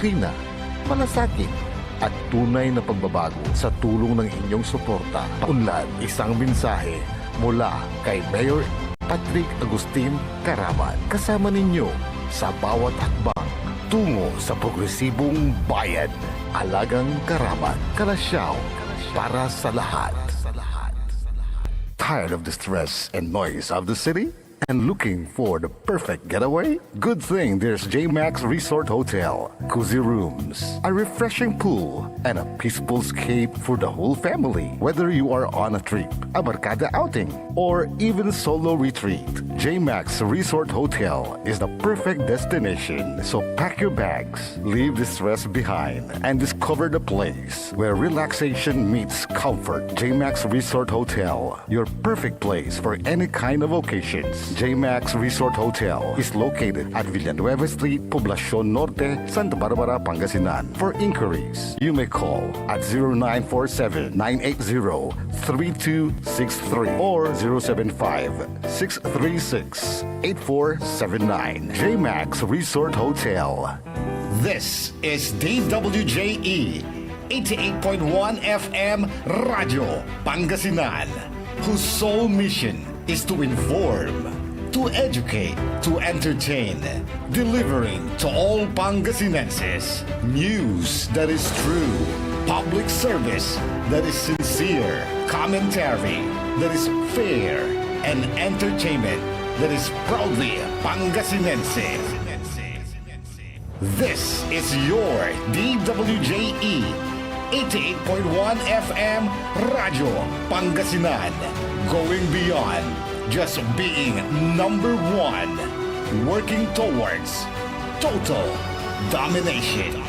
okay na, malasakit, at tunay na pagbabago sa tulong ng inyong suporta. Paunlad, isang mensahe mula kay Mayor Patrick Agustin Caraman. Kasama ninyo sa bawat hakbang tungo sa progresibong bayan. Alagang Caraman, Kalasyaw, para sa lahat. Tired of the stress and noise of the city? And looking for the perfect getaway? Good thing there's J-Max Resort Hotel. Cozy rooms, a refreshing pool, and a peaceful escape for the whole family. Whether you are on a trip, a barkada outing, or even solo retreat, J-Max Resort Hotel is the perfect destination. So pack your bags, leave the stress behind, and discover the place where relaxation meets comfort. J-Max Resort Hotel, your perfect place for any kind of occasions. J-Max Resort Hotel is located at Villanueva Street, Poblacion Norte, Santa Barbara, Pangasinan. For inquiries, you may call at 0947-980-3263 or 075-636-8479. J-Max Resort Hotel. This is DWJE 88.1 FM Radio Pangasinan, whose sole mission is to inform, to educate, to entertain, delivering to all Pangasinenses news that is true, public service that is sincere, commentary that is fair, and entertainment that is proudly Pangasinense. This is your DWJE 88.1 FM Radio Pangasinan, going beyond just being number one, working towards total domination.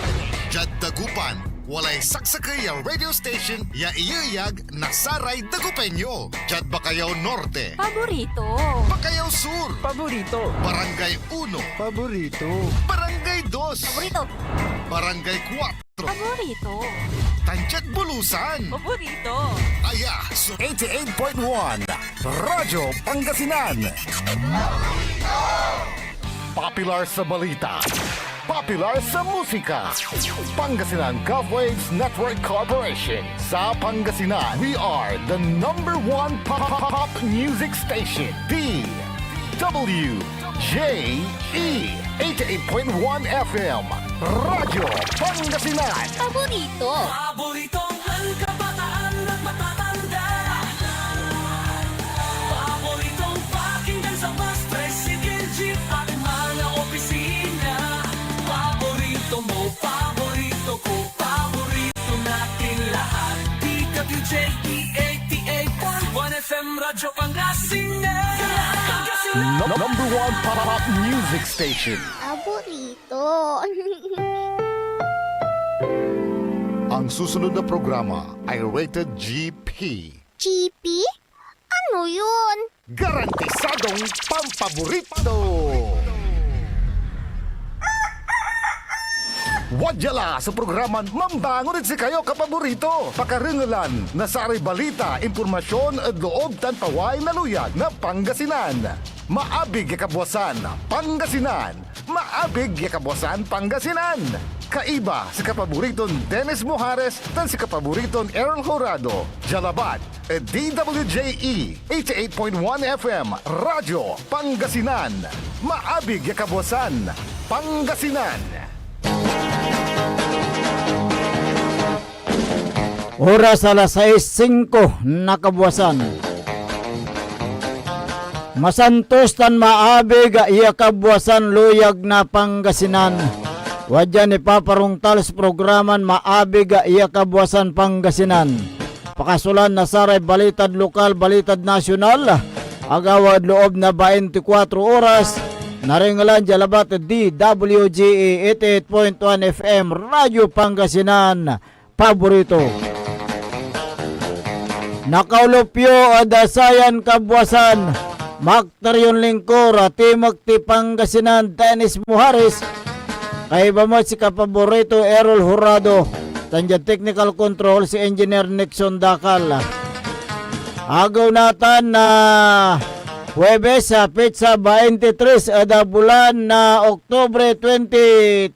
Jad Dagupan, walay saksakay ang radio station ya iyayag nasaray Dagupenyo. Jad Bacayao Norte, Paborito. Bacayao Sur, Paborito. Barangay 1, Paborito. Barangay 2, Paborito. Barangay 4, Paborito. Tanchat Bulusan. Paborito. Aya, so 88.1 Radyo Pangasinan. Popular sa balita, popular sa musika. Pangasinan Govwaves Network Corporation. Sa Pangasinan, we are the number one pop music station. DWJE 88.1 FM Radyo Pangasinan. Paborito. Paboritong halkabataan at matatanda. Paboritong pakinggan sa bus, tricycle, jeep at mga opisina. Paborito mo, paborito ko, paborito natin lahat. DWJE 88.1 FM Radyo Pangasinan. Number one pop music station. Paborito. Ang susunod na programa ay rated GP. GP? Ano yun? Garantisadong pampaborito! Wadyala sa programan Mambangon si kayo kapaborito. Pakaringalan na sa aray balita, impormasyon at loob tanpaway na luyag na Pangasinan. Maabig yakabwasan Pangasinan. Maabig yakabwasan Pangasinan. Kaiba si kapaboriton Dennis Mojares tan si kapaboriton Errol Horado. Jalabat at DWJE 88.1 FM Radyo Pangasinan. Maabig yakabwasan Pangasinan. Oras alas 6:05 nakabuwasan. Masantos tan maabig iya kabuwasan luyag na Pangasinan. Wadya ni paparong talos programan maabig iya kabuwasan Pangasinan. Pakasulan na saray balitad lokal, balitad nasyonal. Agawad loob na 24 oras. Naringalan jalabat DWGE 88.1 FM Radyo Pangasinan. Paborito. Nakaulupyo adasayan kabuwasan. Maktaryon lingkor Timog ti Pangasinan Dennis Mojares. Kaiba mo si kapaborito Errol Horado. Tanja technical control si Engineer Nixon Dakal. Agaw natan na Huwebes sa Pizza 23 ada bulan na Oktubre 2025.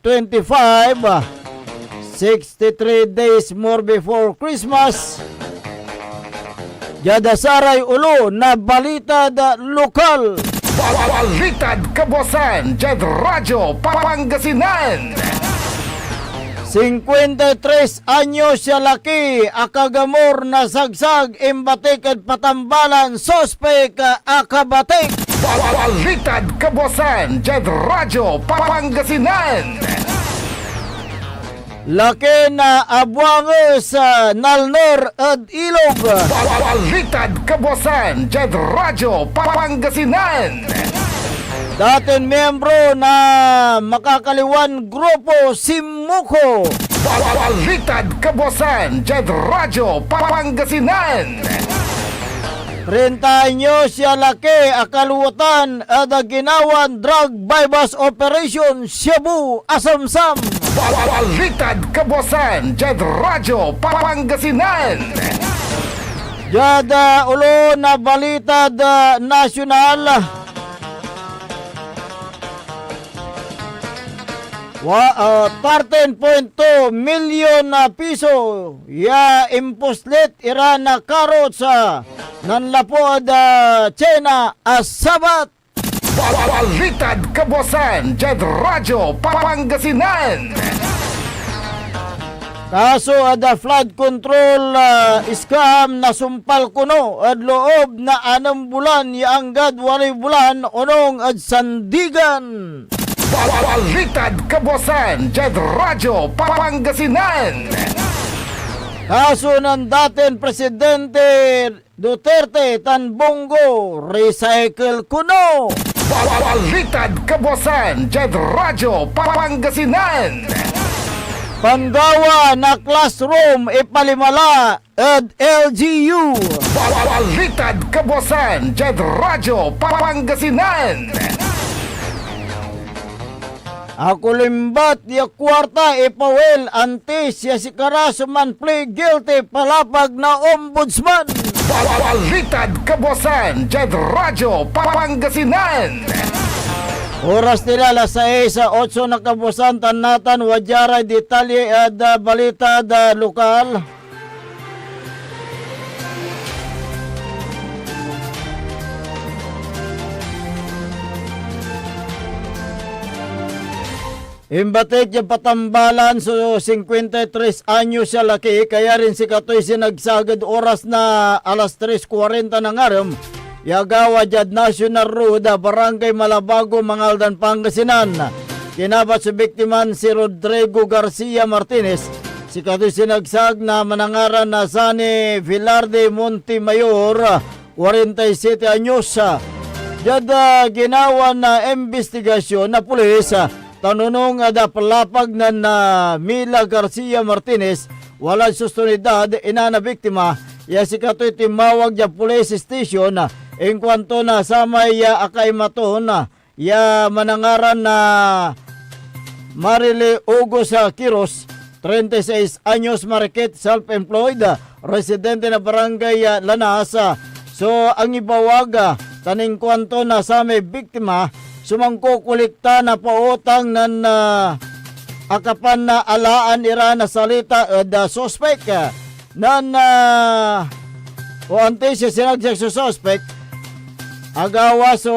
63 days more before Christmas. Jadasaray ulo na balita da lokal. Balitad Kabuasan, Jed Radyo Pangasinan. 53 anyos siya laki, akagamor na sagsag, imbatik at patambalan, sospek akabatik. Balitad Kabuasan, Jed Radyo Pangasinan. Laki na abuango sa Nalnor at Ilog. Balitad Kabuasan, Jed Radyo Pangasinan. Dating miyembro na makakaliwan grupo Simuko. Balitad Kabuasan, Jed Radyo Pangasinan. 30 anyos siya laki, akaluwatan at ginawan drug bypass operation Cebu, Asamsam. Balitad Kabuasan, Jed Radyo Pangasinan. Jada ulo na balita da nasyonal. 13.2 milyon na piso ya imposlet ira na karot sa nanlapod China asabat. Balitad Kabuasan, Jed Radyo Pangasinan. Kaso ada flood control scam na sumpal kuno at loob na 6 bulan yaanggad 8 bulan unong at sandigan. Balitad Kabuasan, Jed Radyo Pangasinan. Kaso ng dating Presidente Duterte Tanbongo, recycle kuno. Balitad Kabuasan, Jed Radyo Pangasinan. Panggawa na classroom ipalimala at LGU. Balitad Kabuasan, Jed Radyo Pangasinan. Ako limbat ya kwarta ipawel antes ya si Karaso man plead guilty palapag na ombudsman. Balitad Kabuasan, Jed Radyo Pangasinan. Oras nila alas 6:08 na kabusan tanatan wajaray detalye at balita da lokal. Imbatik yung patambalan so 53 anyos siya laki kaya rin si Katoy sinagsagad oras na alas 3:40 ng aram. Yagawa Jad National Road, Barangay Malabago, Mangaldan, Pangasinan. Kinabat sa biktiman si Rodrigo Garcia Martinez. Si Katoy sinagsag na manangaran na Sani Villarde Montemayor, 47 anyos. Jad ginawa na investigasyon na pulis. Tanunong ada palapag na Mila Garcia Martinez walang sustunidad ina na biktima ya si Katoy timawag ya police station en kwanto na samay ya akay maton ya manangaran na Marily Hugo sa Quiros 36 anyos Marikit, self-employed residente na barangay Lanas. So ang ibawag taning kwanto na sa may biktima sumangko kulikta na pautang ng akapan na alaan ira na salita the suspect nan o antes siya sinagsak sa suspect agawa so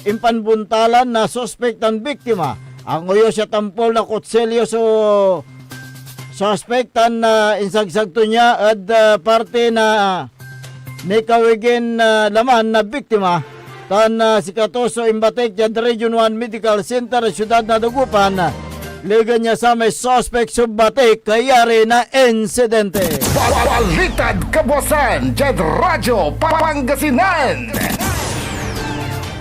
impanbuntalan na suspect ng biktima ang uyo siya tampol na kutsilyo so suspectan na insagsagto niya at parte na may kawigin laman na biktima. Tan si Katoso imbatik dyan Region 1 Medical Center siyudad na Dagupan. Ligan niya sa may suspect subbatik kaya rin na insidente. Balitad Kabuasan, Jed Radyo Pangasinan.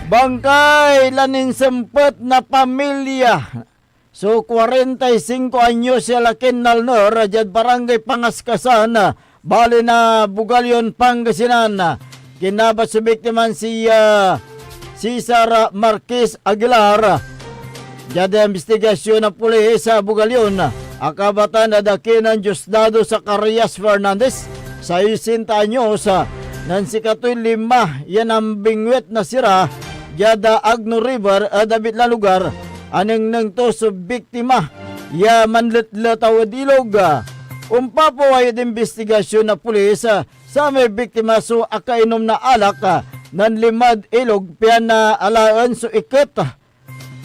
Bangkay lanin sempet na pamilya. So 45 anyos siya lakin nalnor dyan barangay Pangaskasan. Bali na Bugalyon, Pangasinan. Kinabat sa biktiman si Cesar Marquez Aguilar. Jada investigasyon ng pulis sa Bugalyon. Akabatan na dakinan Diosdado sa Carias Fernandez sa 60 anyos nan si katoy 5 yan ang bingwet na sira yada Agno River dabit la lugar aneng nang to so biktima ya manlitlataw ilog. Umpapo ay investigasyon na pulis sa may biktima so akainom na alak nan limad ilog piyan na alaan so iket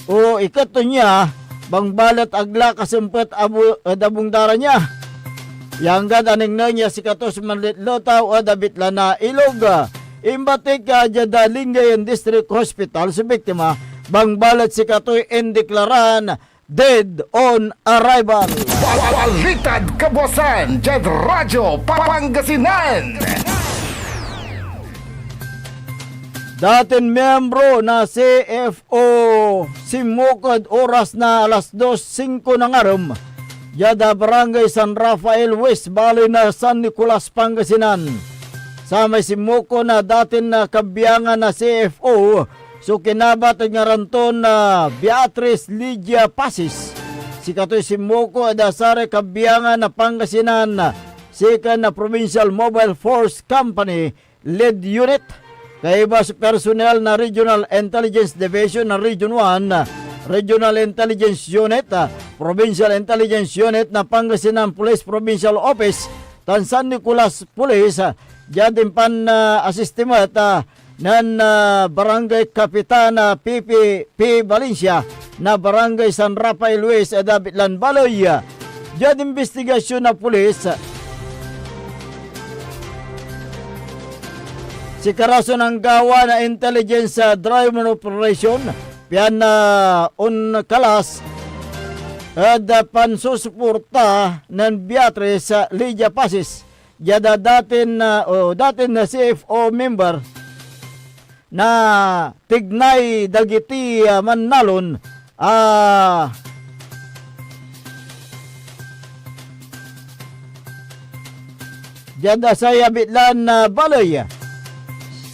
o iket to niya bang balat agla kasempet dabong dara niya. Yanggad aning na niya si katos manlitlotaw dabit la na ilog. Imbatik jada Lingayen District Hospital sa biktima bang balat si katoy indeklaran dead on arrival. Balitad Kabuasan, Jed Radyo Pangasinan. Dating miyembro na CFO simukod oras na alas 2:05 ng aram. Yada Barangay San Rafael West, Bali na San Nicolas, Pangasinan. Sa may simuko na dating na kabiyangan na CFO, so kinabat nga ranton na Beatrice Lydia Pasis. Si katoy simuko adasare kabiyangan na Pangasinan, sika na Provincial Mobile Force Company lead unit. Kaiba sa personnel na Regional Intelligence Division na Region 1, Regional Intelligence Unit, Provincial Intelligence Unit na Pangasinan Police Provincial Office, tan San Nicolas Police, jadin pan asistimat nan Barangay Kapitana P. Valencia na Barangay San Rafael West, Dabitlan Baloy. Jad investigasyon na pulis si karaso ng gawa na intelligence driven operation piyan na kalas pansusuporta ng Beatrice Lydia Pasis yada datin na CFO member na tignay dagiti manalon yada saya bitlan na baloy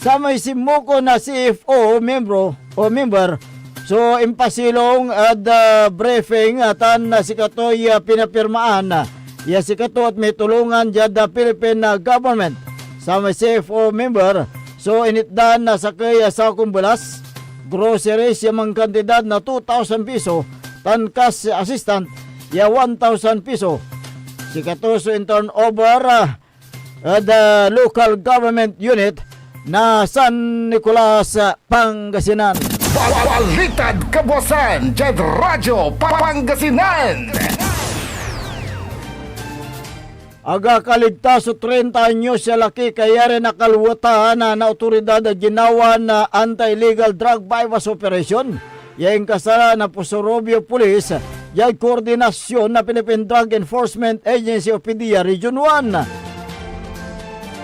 sa may simuko na CFO member so impasilong at briefing atan si katoy pinapirmaan ya si kato at may tulungan jada Philippine government sa may CFO member so initdan na sa kaya sa kumbulas groceries ya mga kantidad na 2,000 piso tan cash assistant ya 1,000 piso si kato so in turnover the local government unit na San Nicolas, Pangasinan. Balitad Kabuasan, Jed Radyo Pangasinan. Aga kaligtas so 30 anyos sa laki kaya rin nakalwatahan na otoridad na ginawa na anti-illegal drug bypass operation. Yang kasala na Pusorobio Police, yung koordinasyon na Philippine Drug Enforcement Agency o PDEA Region 1.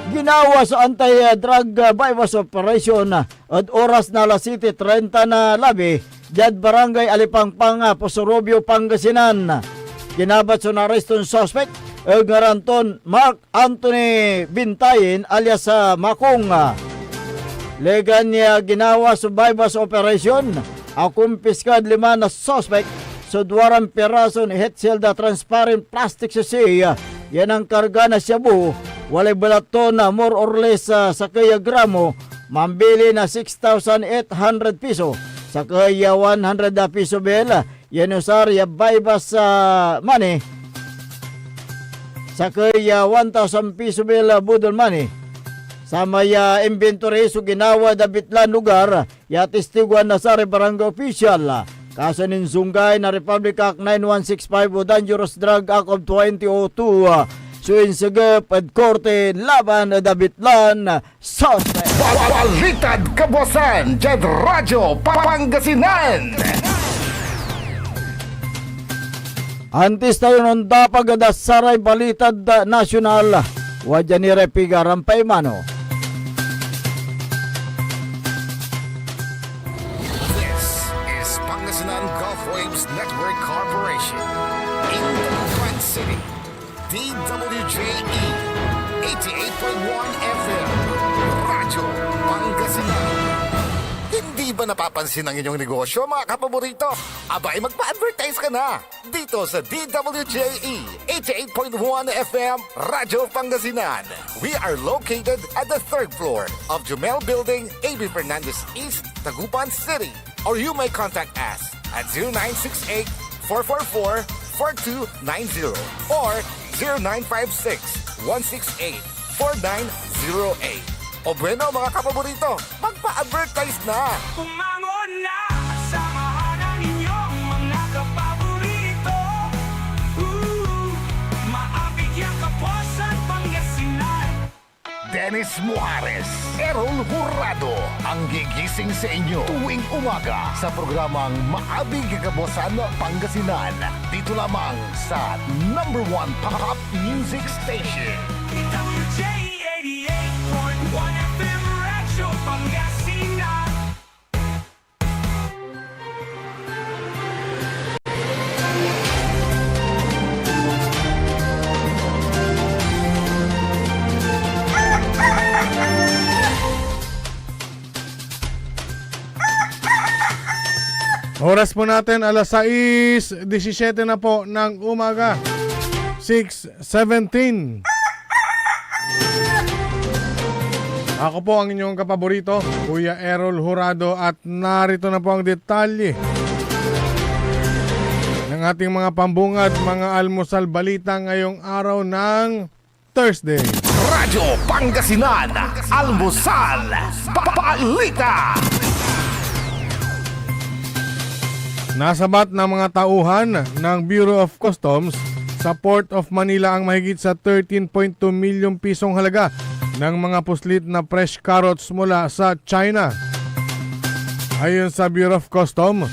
Ginawa sa anti-drug bypass operation at oras na alas 7:30 na labi jad Barangay Alipangpang, Pusorobio, Pangasinan. Ginabat sa nareston suspect ngaranton Mark Anthony Bintayin alias Makong. Legan niya ginawa sa bypass operation akumpiskad 5 na suspect sa duwarang peraso ni Hetzelda transparent plastic sachet. Yan ang karga na shabu. Walay balato na more or less sa kaya gramo, mambili na 6,800 piso. Sa kaya 100 piso bel, yan usar ya bypass money. Sa kaya 1,000 piso bel budol money. Sa maya inventory so ginawa dabitlan lugar, ya testiguan na sa barangay official. Kaso nin sunggay na Republic Act 9165 o Dangerous Drug Act of 2002. Suin sagap at korte laban na dabitlan suspect. Balitad Kabuasan, Jed Radyo Pangasinan. Antis tayo nun dapag saray balitad nasyonal. Wadya ni Repigaran Paimano. This is Pangasinan Gulf Waves Network Corporation in the Grand City. DWJE 88.1 FM Radyo Pangasinan. Hindi Di ba napapansin ang inyong negosyo, mga kapaborito? Abay, magpa-advertise ka na dito sa DWJE 88.1 FM Radyo Pangasinan. We are located at the 3rd floor of Jumel Building, AB Fernandez East, Tagupan City. Or you may contact us at 0968-444-4290 or 0956-168-4908. O bueno, mga kapaborito, magpa-advertise na! Umangon na, samahan ang inyong mga kapaborito. Maabigyan kapuasan Pangasinan. Dennis Muarez, Errol Hurado, ang gigising sa inyo tuwing umaga sa programang Maabig Kabosan Pangasinan. Dito lamang sa #1 Pop Music Station. DWJ 88.1 FM Radyo Pangasinan. Oras po natin alas 6:17 na po ng umaga. 6:17. Ako po ang inyong kapaborito, Kuya Errol Hurado, at narito na po ang detalye ng ating mga pambungad, mga almusal balita ngayong araw ng Thursday. Radyo Pangasinan, Almusal, Balita. Nasabat ng mga tauhan ng Bureau of Customs sa Port of Manila ang mahigit sa 13.2 milyong pisong halaga ng mga puslit na fresh carrots mula sa China. Ayon sa Bureau of Customs,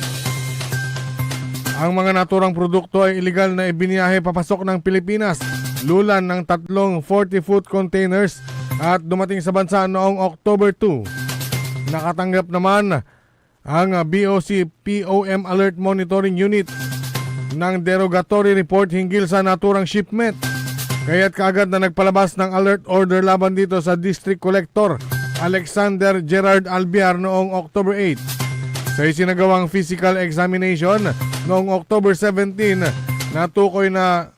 ang mga naturang produkto ay iligal na ibiniyahe papasok ng Pilipinas, lulan ng 3 40-foot containers at dumating sa bansa noong October 2. Nakatanggap naman ang BOC POM Alert Monitoring Unit ng derogatory report hinggil sa naturang shipment. Kaya't kaagad na nagpalabas ng alert order laban dito sa District Collector Alexander Gerard Albiar noong October 8. Sa isinagawang physical examination noong October 17, natukoy na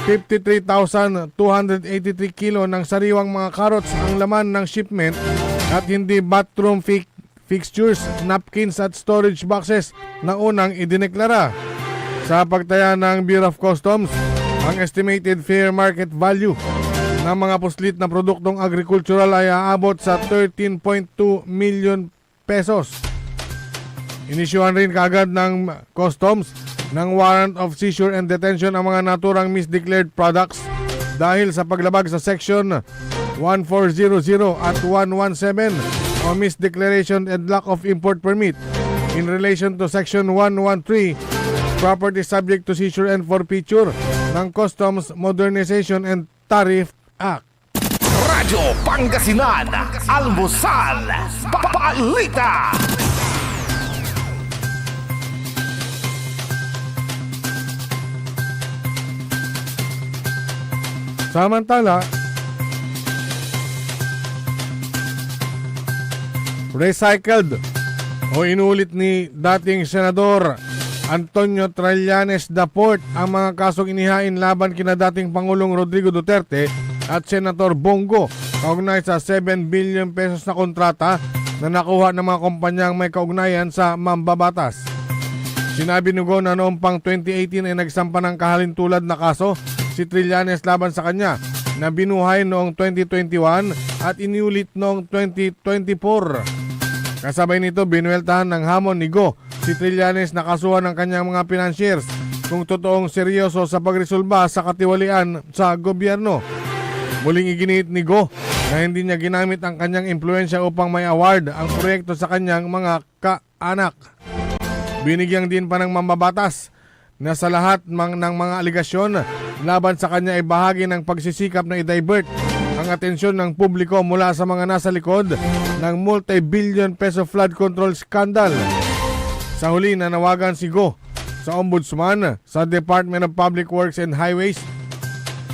53,283 kilo ng sariwang mga carrots ang laman ng shipment at hindi bathroom fixtures, napkins at storage boxes na unang idineklara. Sa pagtaya ng Bureau of Customs, ang estimated fair market value ng mga puslit na produktong agricultural ay aabot sa 13.2 million pesos. Inisyuhan rin kaagad ng Customs ng warrant of seizure and detention ang mga naturang misdeclared products dahil sa paglabag sa Section 1400 at 117 o misdeclaration and lack of import permit in relation to Section 113 property subject to seizure and forfeiture ng Customs Modernization and Tariff Act. Radyo Pangasinan, Almusal, Balita. Samantala, recycled o inulit ni dating Senador Antonio Trillanes Daport ang mga kasong inihain laban kina dating Pangulong Rodrigo Duterte at Senator Bongo kaugnay sa 7 billion pesos na kontrata na nakuha ng mga kumpanyang may kaugnayan sa mambabatas. Sinabi ni Go na noong pang 2018 ay nagsampa ng kahalintulad na kaso si Trillanes laban sa kanya na binuhay noong 2021 at iniulit noong 2024. Kasabay nito, binueltahan ng hamon ni Go si Trillanes na kasuhan ng kanyang mga financiers kung totoong seryoso sa pagresolba sa katiwalian sa gobyerno. Muling iginit ni Go na hindi niya ginamit ang kanyang impluensya upang may award ang proyekto sa kanyang mga kaanak. Binigyang din pa ng mambabatas na sa lahat ng mga aligasyon laban sa kanya ay bahagi ng pagsisikap na i-divert ang atensyon ng publiko mula sa mga nasa likod ng multi-billion peso flood control scandal. Sa huli, nanawagan si Go sa Ombudsman, sa Department of Public Works and Highways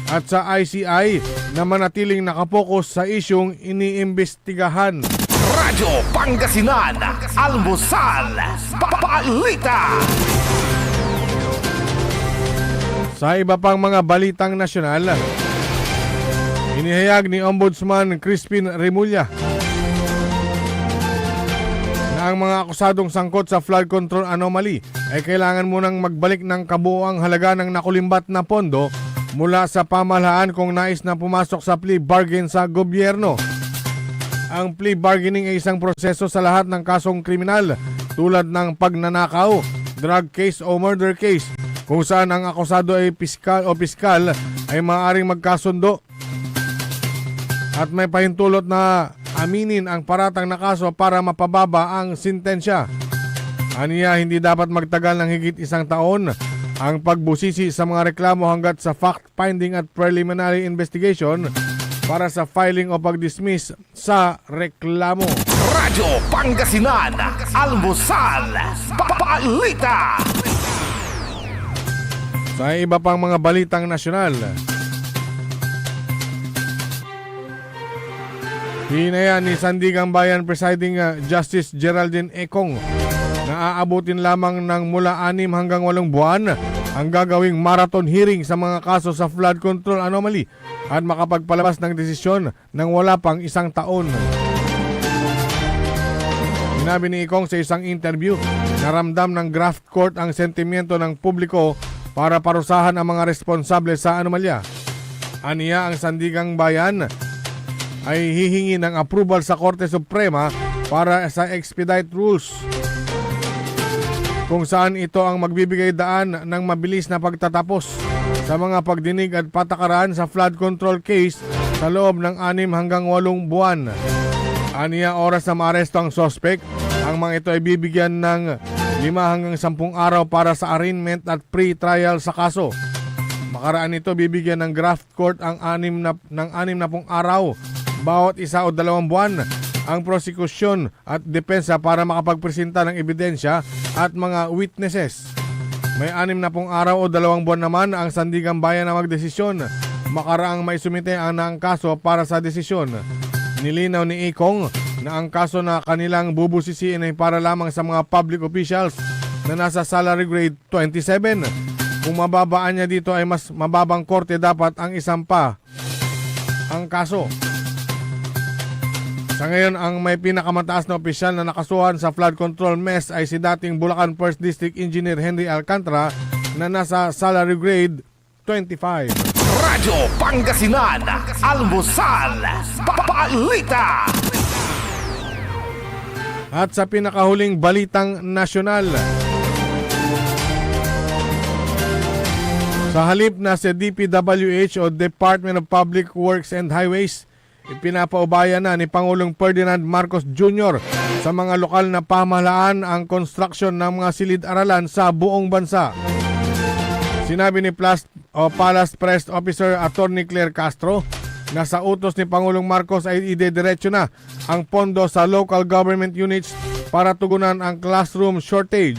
at sa ICI na manatiling nakapokus sa isyong iniimbestigahan. Radyo Pangasinan, Almusal, Balita. Sa iba pang mga balitang nasyonal, inihayag ni Ombudsman Crispin Remulla na ang mga akusadong sangkot sa flood control anomaly ay kailangan munang magbalik ng kabuuang halaga ng nakulimbat na pondo mula sa pamahalaan kung nais na pumasok sa plea bargain sa gobyerno. Ang plea bargaining ay isang proseso sa lahat ng kasong kriminal tulad ng pagnanakaw, drug case o murder case kung saan ang akusado ay piskal ay maaaring magkasundo at may pahintulot na aminin ang paratang na kaso para mapababa ang sintensya. Aniya, hindi dapat magtagal ng higit 1 taon ang pagbusisi sa mga reklamo hanggat sa fact-finding at preliminary investigation para sa filing o pag-dismiss sa reklamo. Radyo Pangasinan, Almusal, Balita. Sa iba pang mga balitang nasyonal, hinaya ni Sandigang Bayan Presiding Justice Geraldine Econg na aabutin lamang ng mula 6 hanggang 8 buwan ang gagawing marathon hearing sa mga kaso sa flood control anomaly at makapagpalabas ng desisyon ng wala pang 1 taon. Sinabi ni Econg sa isang interview na ramdam ng graft court ang sentimiento ng publiko para parusahan ang mga responsable sa anomalya. Aniya, ang Sandigang Bayan ay hihingi ng approval sa Korte Suprema para sa expedite rules kung saan ito ang magbibigay daan ng mabilis na pagtatapos sa mga pagdinig at patakaran sa flood control case sa loob ng 6 hanggang 8 buwan. Aniya, oras na maaresto ang suspect, ang mga ito ay bibigyan ng 5 hanggang 10 araw para sa arraignment at pre-trial sa kaso. Makaraan nito, bibigyan ng graft court ang 60 araw bawat 1 o 2 buwan ang prosekusyon at depensa para makapagpresenta ng ebidensya at mga witnesses. May 60 araw o 2 buwan naman ang Sandigang Bayan na magdesisyon makaraang maisumite ang naang kaso para sa desisyon. Nilinaw ni Econg na ang kaso na kanilang bubusisiin ay para lamang sa mga public officials na nasa salary grade 27. Kung mababaan niya dito ay mas mababang korte dapat ang isampa ang kaso. Sa ngayon, ang may pinakamataas na opisyal na nakasuhan sa flood control mess ay si dating Bulacan 1st District Engineer Henry Alcantara na nasa salary grade 25. Radyo Pangasinan, Almusal, Balita. At sa pinakahuling balitang nasyonal, sa halip na si DPWH o Department of Public Works and Highways, ipinapaubaya na ni Pangulong Ferdinand Marcos Jr. sa mga lokal na pamahalaan ang construction ng mga silid-aralan sa buong bansa. Sinabi ni Palace Press Officer Attorney Claire Castro na sa utos ni Pangulong Marcos ay idediretso na ang pondo sa local government units para tugunan ang classroom shortage.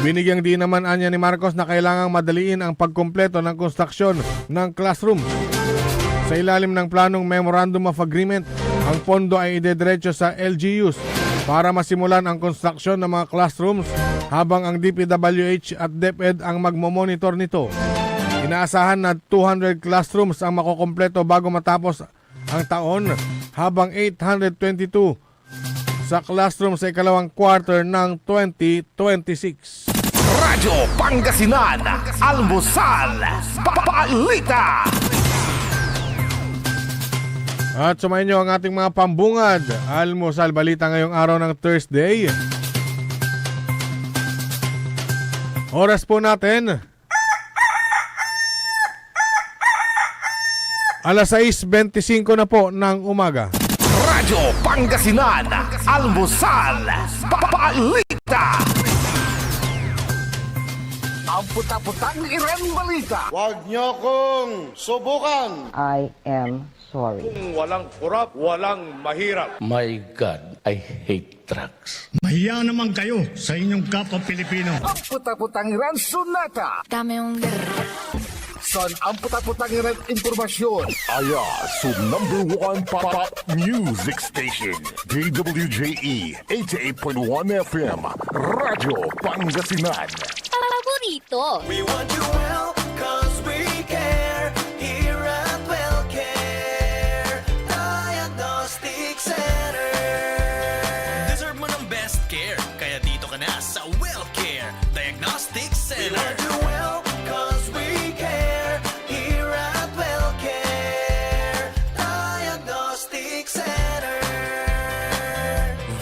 Binigyang din naman anya ni Marcos na kailangang madaliin ang pagkumpleto ng konstruksyon ng classroom. Sa ilalim ng planong Memorandum of Agreement, ang pondo ay idediretso sa LGUs para masimulan ang konstruksyon ng mga classrooms habang ang DPWH at DepEd ang magmomonitor nito. Inaasahan na 200 classrooms ang makukumpleto bago matapos ang taon habang 822 sa classroom sa ikalawang quarter ng 2026. Radyo Pangasinan, Almusal, Balita. At sumayin nyo ang ating mga pambungad. Almusal Balita ngayong araw ng Thursday. Oras po natin 6:25 na po ng umaga. Radyo Pangasinan, Almusal, Balita. Ang puta-putang Iren Balita. Huwag niyo kong subukan. I am sorry. Walang kurap, walang mahirap. My God, I hate drugs. Mahiya naman kayo sa inyong kapwa Pilipino. Ang puta-putang Iren Sunata. Dame un Son ang putat-putang rin impormasyon. Aya, so #1 pop music station. DWJE 88.1 FM. Radyo Pangasinan. Paborito. We want you well, cause we care. Here at WellCare Diagnostic Center. Deserve mo ng best care, kaya dito ka na sa WellCare Diagnostic Center. We want you well, cause we care. Here at WellCare Diagnostic Center.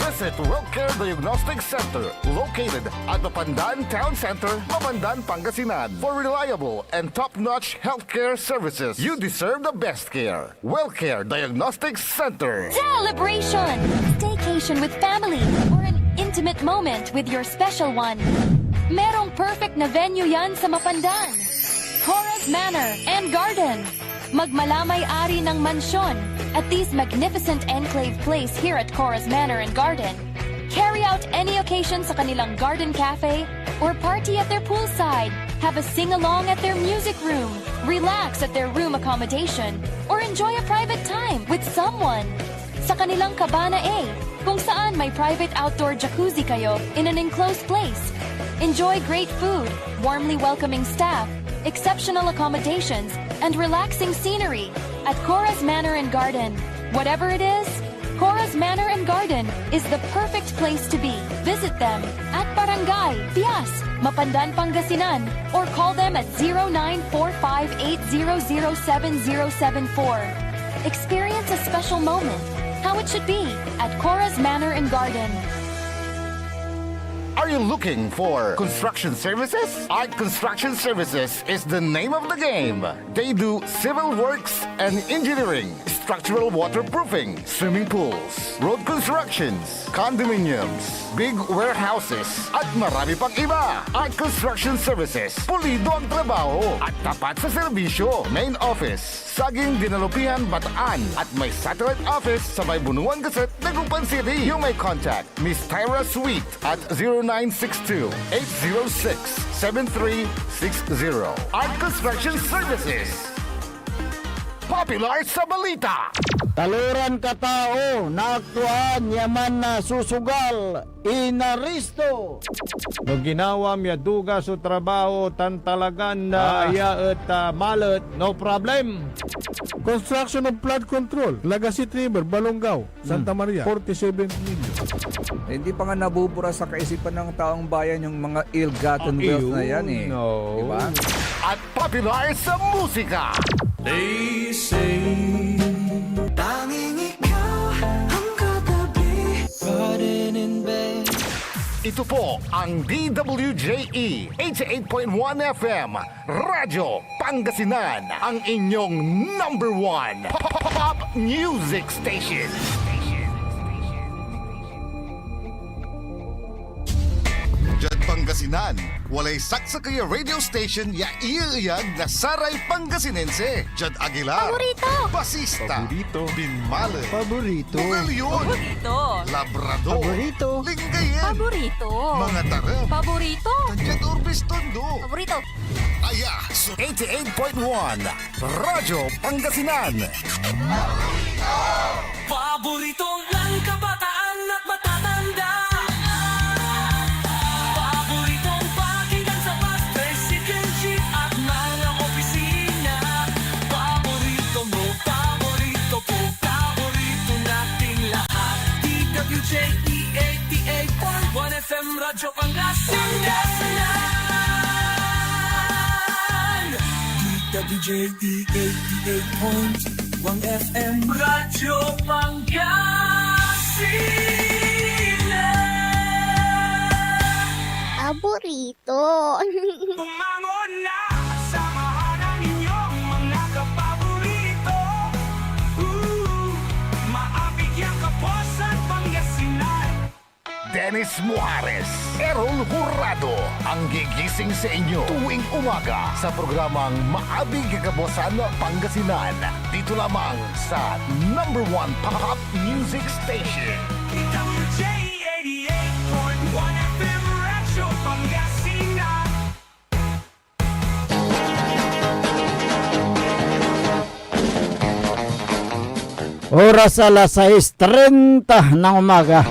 Visit WellCare Diagnostic Center, located at Mapandan Town Center, Mapandan, Pangasinan. For reliable and top-notch healthcare services, you deserve the best care. WellCare Diagnostic Center. Celebration! Staycation with family or an intimate moment with your special one. Merong perfect na venue yan sa Mapandan. Cora's Manor and Garden. Magmalamay-ari ng mansyon at this magnificent enclave place here at Cora's Manor and Garden. Carry out any occasion sa kanilang garden cafe or party at their poolside. Have a sing-along at their music room. Relax at their room accommodation or enjoy a private time with someone. Sa kanilang Cabana A, kung saan may private outdoor jacuzzi kayo in an enclosed place. Enjoy great food, warmly welcoming staff, exceptional accommodations, and relaxing scenery at Cora's Manor and Garden. Whatever it is, Cora's Manor and Garden is the perfect place to be. Visit them at Barangay Pias, Mapandan, Pangasinan, or call them at 0945-800-7074. Experience a special moment, how it should be at Cora's Manor and Garden. Are you looking for construction services? Art Construction Services is the name of the game. They do civil works and engineering, structural waterproofing, swimming pools, road constructions, condominiums, big warehouses, at marami pang iba. Art Construction Services, pulido ang trabaho at tapat sa serbisyo. Main office, Saging Dinalupihan, Bataan, at may satellite office sa may Bunuan Gazette, Dagupan City. You may contact Miss Tyra Sweet at 0962-806-7360. Art Construction Services. Popular sa balita. Taluran ka tao, naaktuan yaman na susugal, inaristo. No ginawa miya duga sa trabaho, tantalagan na iya at malat, no problem. Construction of flood control, Lagasit River, Balongaw, Santa Maria, 47 million. Hindi pa nga nabubura sa kaisipan ng taong bayan yung mga ill-gotten wealth na yan eh. No. Diba? At popular sa musika. They say tanging ikaw ang katabi, riding in bed. Ito po ang DWJE 88.1 FM Radyo Pangasinan, ang inyong #1 pop music station. Diyan Pangasinan, walay saksa kaya radio station ya iiyag na Saray Pangasinense. Diyan Aguilar, Paborito. Basista, Paborito. Binmale, Paborito. Bugalyon, Paborito. Labrador, Paborito. Lingayen, Paborito. mga tarem, Paborito. Tadyan Urbis Tondo. Paborito. Aya, so 88.1 Radyo Pangasinan. Paborito ng kabataan at matatanda. Paboritong pakinggan sa bus, tricycle, jeep at mga opisina. Paborito mo, paborito ko, paborito nating lahat. DWJE 88.1 FM Radyo Pangasinan. DWJE 88.1 FM Radyo Pangasinan. Paborito. Bumangon na, samahan ang inyong mga kapaborito. Maabigyan ka po sa Pangasinan. Dennis Muarez, Errol Jurado, ang gigising sa inyo tuwing umaga sa programang Maabig Kagabosan Pangasinan. Dito lamang sa #1 Pop Music Station. DWJE 88.1 FM Radyo Pangasinan. Oras alas 6:30 ng umaga.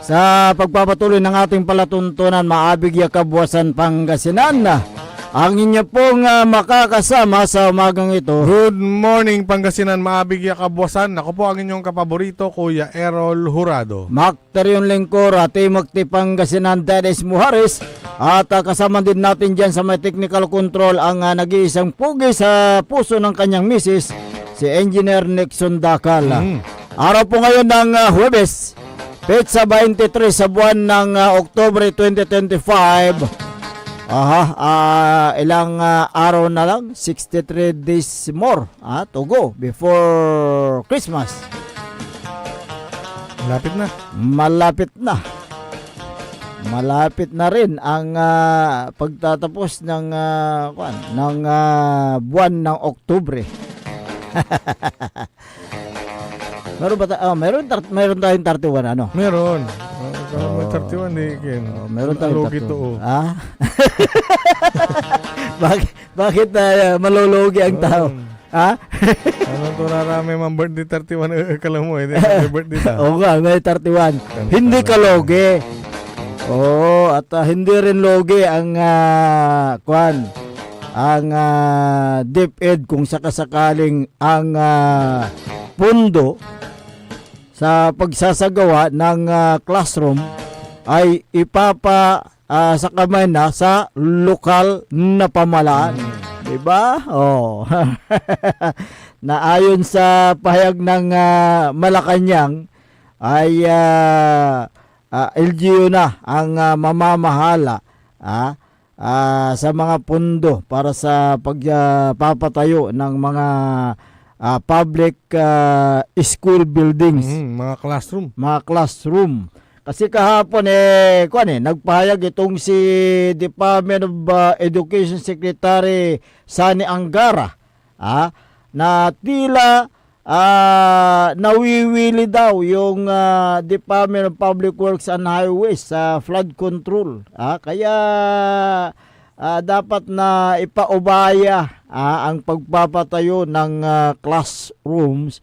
Sa pagpapatuloy ng ating palatuntunan, maabig ya Kabuwasan, Pangasinan. Ang inyo pong makakasama sa umagang ito. Good morning, Pangasinan, maabig ya Kabuwasan. Ako po ang inyong kapaborito, Kuya Errol Jurado. Makterion Lingkor, Timokti Pangasinan, Dennis Muharis. At kasama din natin dyan sa may technical control ang nag-iisang pugi sa puso ng kanyang misis, si Engineer Nixon Dakal. Araw po ngayon ng Huwebes, Petsa 23 sa buwan ng Oktubre 2025. Ilang araw na lang, 63 days more to go before Christmas. Malapit na. Malapit na rin ang pagtatapos ng buwan ng Oktubre. Meron tayong 31 ano? Meron. May 31 di Ken. Meron tayong Lugi to. Bakit malulugi ang tao? Ano to, rarami mang birthday 31 kala mo may birthday ta. Oo nga, may 31. Hindi ka logi. Oo, at hindi rin logi ang DepEd kung sakasakaling ang pundo sa pagsasagawa ng classroom ay sa kamay na sa lokal na pamahalaan. Diba? Na ayon sa pahayag ng Malacanang ay LGU na ang mamamahala sa mga pundo para sa pagpapatayo ng mga public school buildings, mga classroom. Kasi kahapon nagpahayag itong si Department of Education Secretary Sani Angara na tila nawiwili daw yung Department of Public Works and Highways sa flood control. Kaya dapat na ipaubaya ang pagpapatayo ng classrooms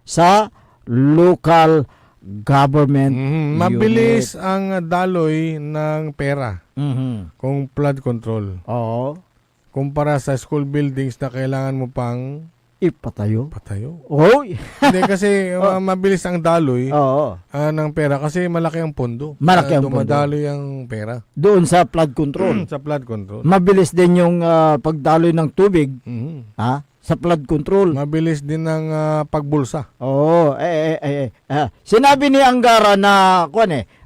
sa local government. Mabilis ang daloy ng pera kung flood control. Oo. Kumpara sa school buildings na kailangan mo pang ipatayo. Oy. Hindi kasi mabilis ang daloy ng pera kasi malaki ang pondo. Dumadaloy ang pera. Doon sa flood control. Sa flood control. Mabilis din yung pagdaloy ng tubig. Sa flood control. Mabilis din ang pagbulsa. Sinabi ni Angara na 22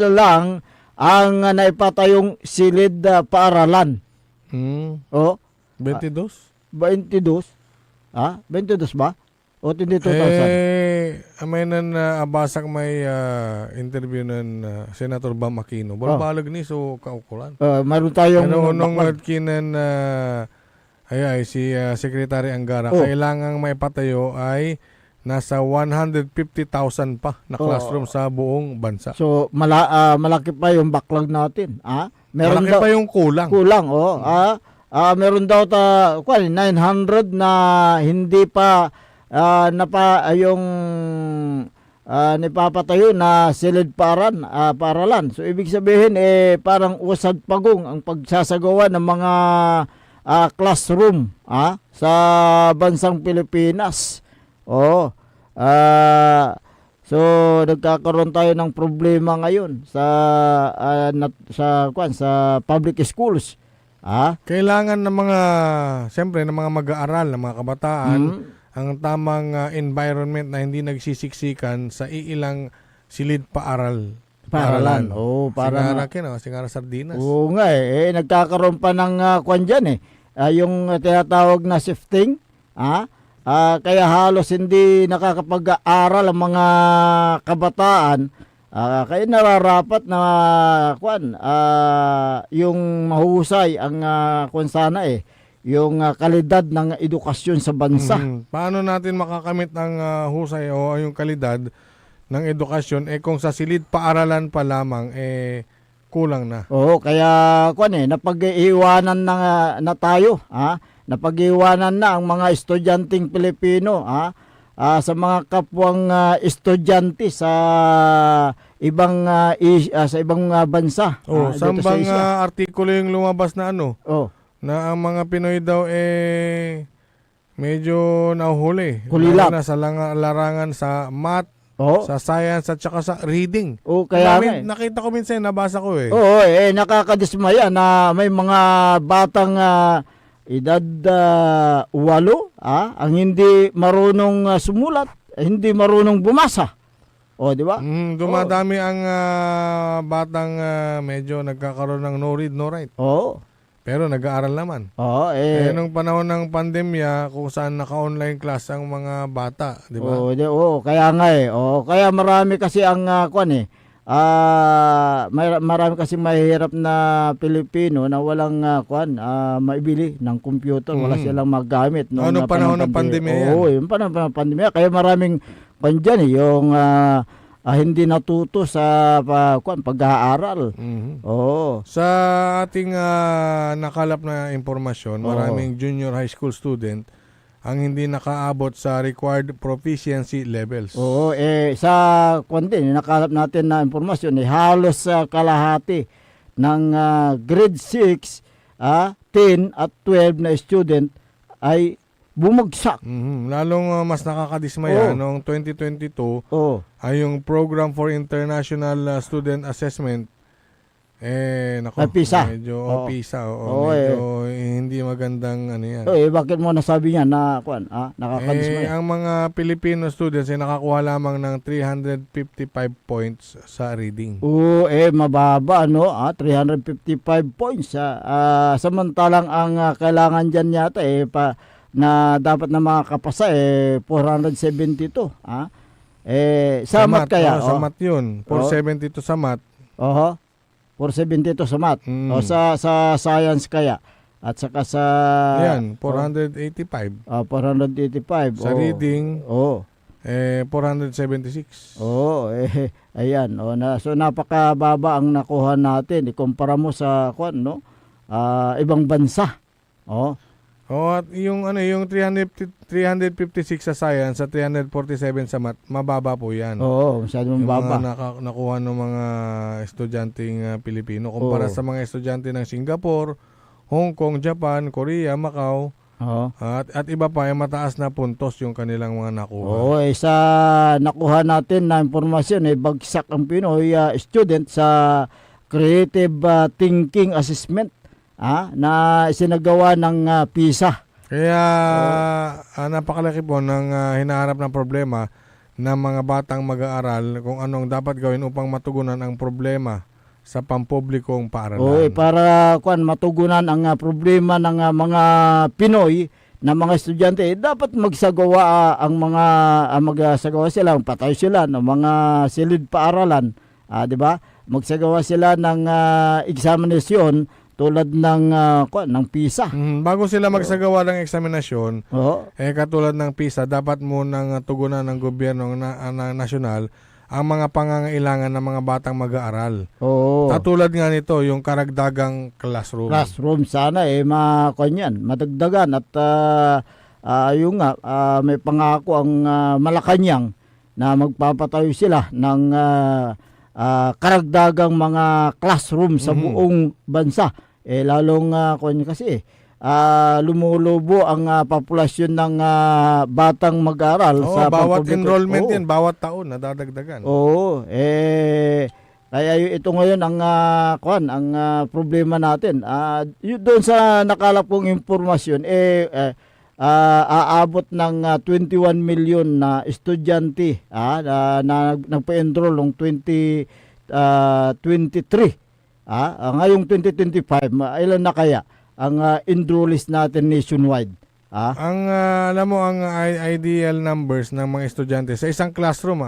na lang ang naipatayong silid paaralan. 22? 22 ba? O 22,000? May abasak may interview ng Senator Bam Aquino. Balag ni so kaukulan. Mayroon tayong nung kinan si Secretary Angara, kailangang may patayo ay nasa 150,000 pa na classroom sa buong bansa. So malaki pa yung backlog natin. Meron malaki pa yung kulang. Meron daw 900 na hindi pa yung nipapatayo na silid paaralan. So ibig sabihin parang usad pagong ang pagsasagawa ng mga classroom sa bansang Pilipinas. So nagkakaroon tayo ng problema ngayon sa public schools. Kailangan ng mga mag-aaral, ng mga kabataan, ang tamang environment na hindi nagsisiksikan sa iilang silid paaralan. Singara sardinas. Oo nga nagkakaroon pa ng dyan yung tinatawag na shifting. Kaya halos hindi nakakapag-aaral ang mga kabataan. Kaya nararapat na yung mahusay ang sana yung kalidad ng edukasyon sa bansa. Paano natin makakamit ang husay o yung kalidad ng edukasyon kung sa silid paaralan pa lamang kulang na. Oo, kaya napag-iiwanan na tayo napag-iwanan na ang mga estudyanteng Pilipino sa mga kapwang estudyante sa ibang sa ibang bansa. Saan dito sa bang Asia. artikulo yung lumabas na na ang mga Pinoy daw medyo nahuhuli. Kulilap. Lalo na sa larangan sa math, sa science at saka sa reading. Kaya nga Nakita ko minsan, nabasa ko eh. Oo, nakakadismaya na may mga batang edad 8 ang hindi marunong sumulat, hindi marunong bumasa. Di ba? Dumadami ang batang medyo nagkakaroon ng no read, no write. Pero nag-aaral naman. Nung panahon ng pandemya, kung saan naka-online class ang mga bata, di ba? Kaya nga kaya marami kasi ang marami kasi mahirap na Pilipino na walang maibili ng computer, wala silang magamit Anong panahon ng pandemya yan? Yung panahon ng pandemya. Kaya maraming dyan yung hindi natuto sa pag-aaral. Sa ating nakalap na impormasyon, maraming junior high school student ang hindi nakaabot sa required proficiency levels. Sa nakalap natin na impormasyon, halos kalahati ng grade 6, 10 at 12 na student ay bumagsak. Lalong mas nakakadismaya noong 2022 ay yung Program for International Student Assessment PISA. Medyo PISA. Medyo hindi magandang yan. Bakit mo nasabi niya na nakakadismaya? Ang mga Filipino students ay nakakuha lamang ng 355 points sa reading. Mababa 355 points. Samantalang ang kailangan dyan yata na dapat na makakapasa 472. Sa math kaya? Sa math yun. 472 sa math. 472 sa math. Sa science kaya? At saka sa... 485. 485. Sa reading, 476. Ayan. So napakababa ang nakuha natin. Ikumpara mo sa ibang bansa. At yung 356 sa science sa 347 sa math, mababa po 'yan. Masyado mababa. Yung nakuha ng mga estudyanteng Pilipino kumpara sa mga estudyante ng Singapore, Hong Kong, Japan, Korea, Macau. At iba pa, mataas na puntos yung kanilang mga nakuha. Sa nakuha natin na impormasyon, bagsak ang Pinoy student sa creative thinking assessment na isinagawa ng PISA. Kaya napakalaki po ng hinaharap ng problema ng mga batang mag-aaral kung anong dapat gawin upang matugunan ang problema sa pampublikong paaralan. Para matugunan ang problema ng mga Pinoy na mga estudyante, dapat magsagawa magsagawa sila, patay sila ng mga silid paaralan, di ba? Magsagawa sila ng examination tulad ng PISA. Bago sila magsagawa ng eksaminasyon, katulad ng PISA, dapat munang tugunan ng gobyerno nasyonal ang mga pangangailangan ng mga batang mag-aaral. Katulad nga nito, yung karagdagang classroom. Sana madagdagan at may pangako ang Malacanang na magpapatayo sila ng karagdagang mga classroom sa buong bansa. Lalong kasi lumulubo ang populasyon ng batang mag-aaral sa bawat enrollment yan, bawat taon nadadagdagan. Kaya ito ngayon ang problema natin. Doon sa nakalap kong impormasyon aabot ng 21 million na estudyante na nagpa-enroll noong 2023. Ngayong 2025, ilan na kaya ang enrollees natin nationwide? Ang alam mo ang ideal numbers ng mga estudyante sa isang classroom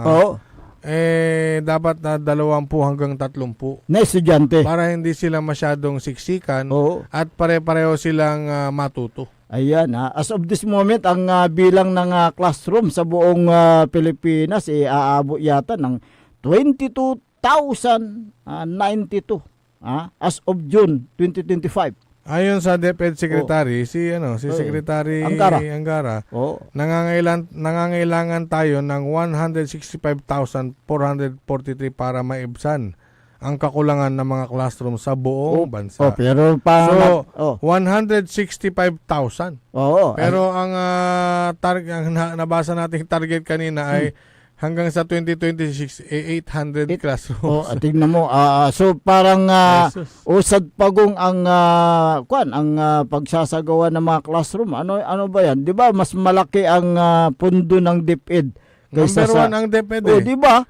dapat na 20 hanggang 30 na estudyante para hindi sila masyadong siksikan at pare-pareho silang matuto. Ayan, as of this moment ang bilang ng classroom sa buong Pilipinas aabot yata ng 22,092 as of June 2025. Ayon sa DepEd Secretary, si Secretary Angara, nangangailangan tayo ng 165,443 para maibsan ang kakulangan ng mga classroom sa buong bansa. Pero So, 165,000. Oo. Pero ang nabasa nating target kanina ay hanggang sa 2026 800 classrooms. Tingnan mo. So parang usad pagong ang pagsasagawa ng mga classroom. Ano ba 'yan? 'Di ba mas malaki ang pundo ng DepEd kaysa Number 1 ang DepEd. 'di ba?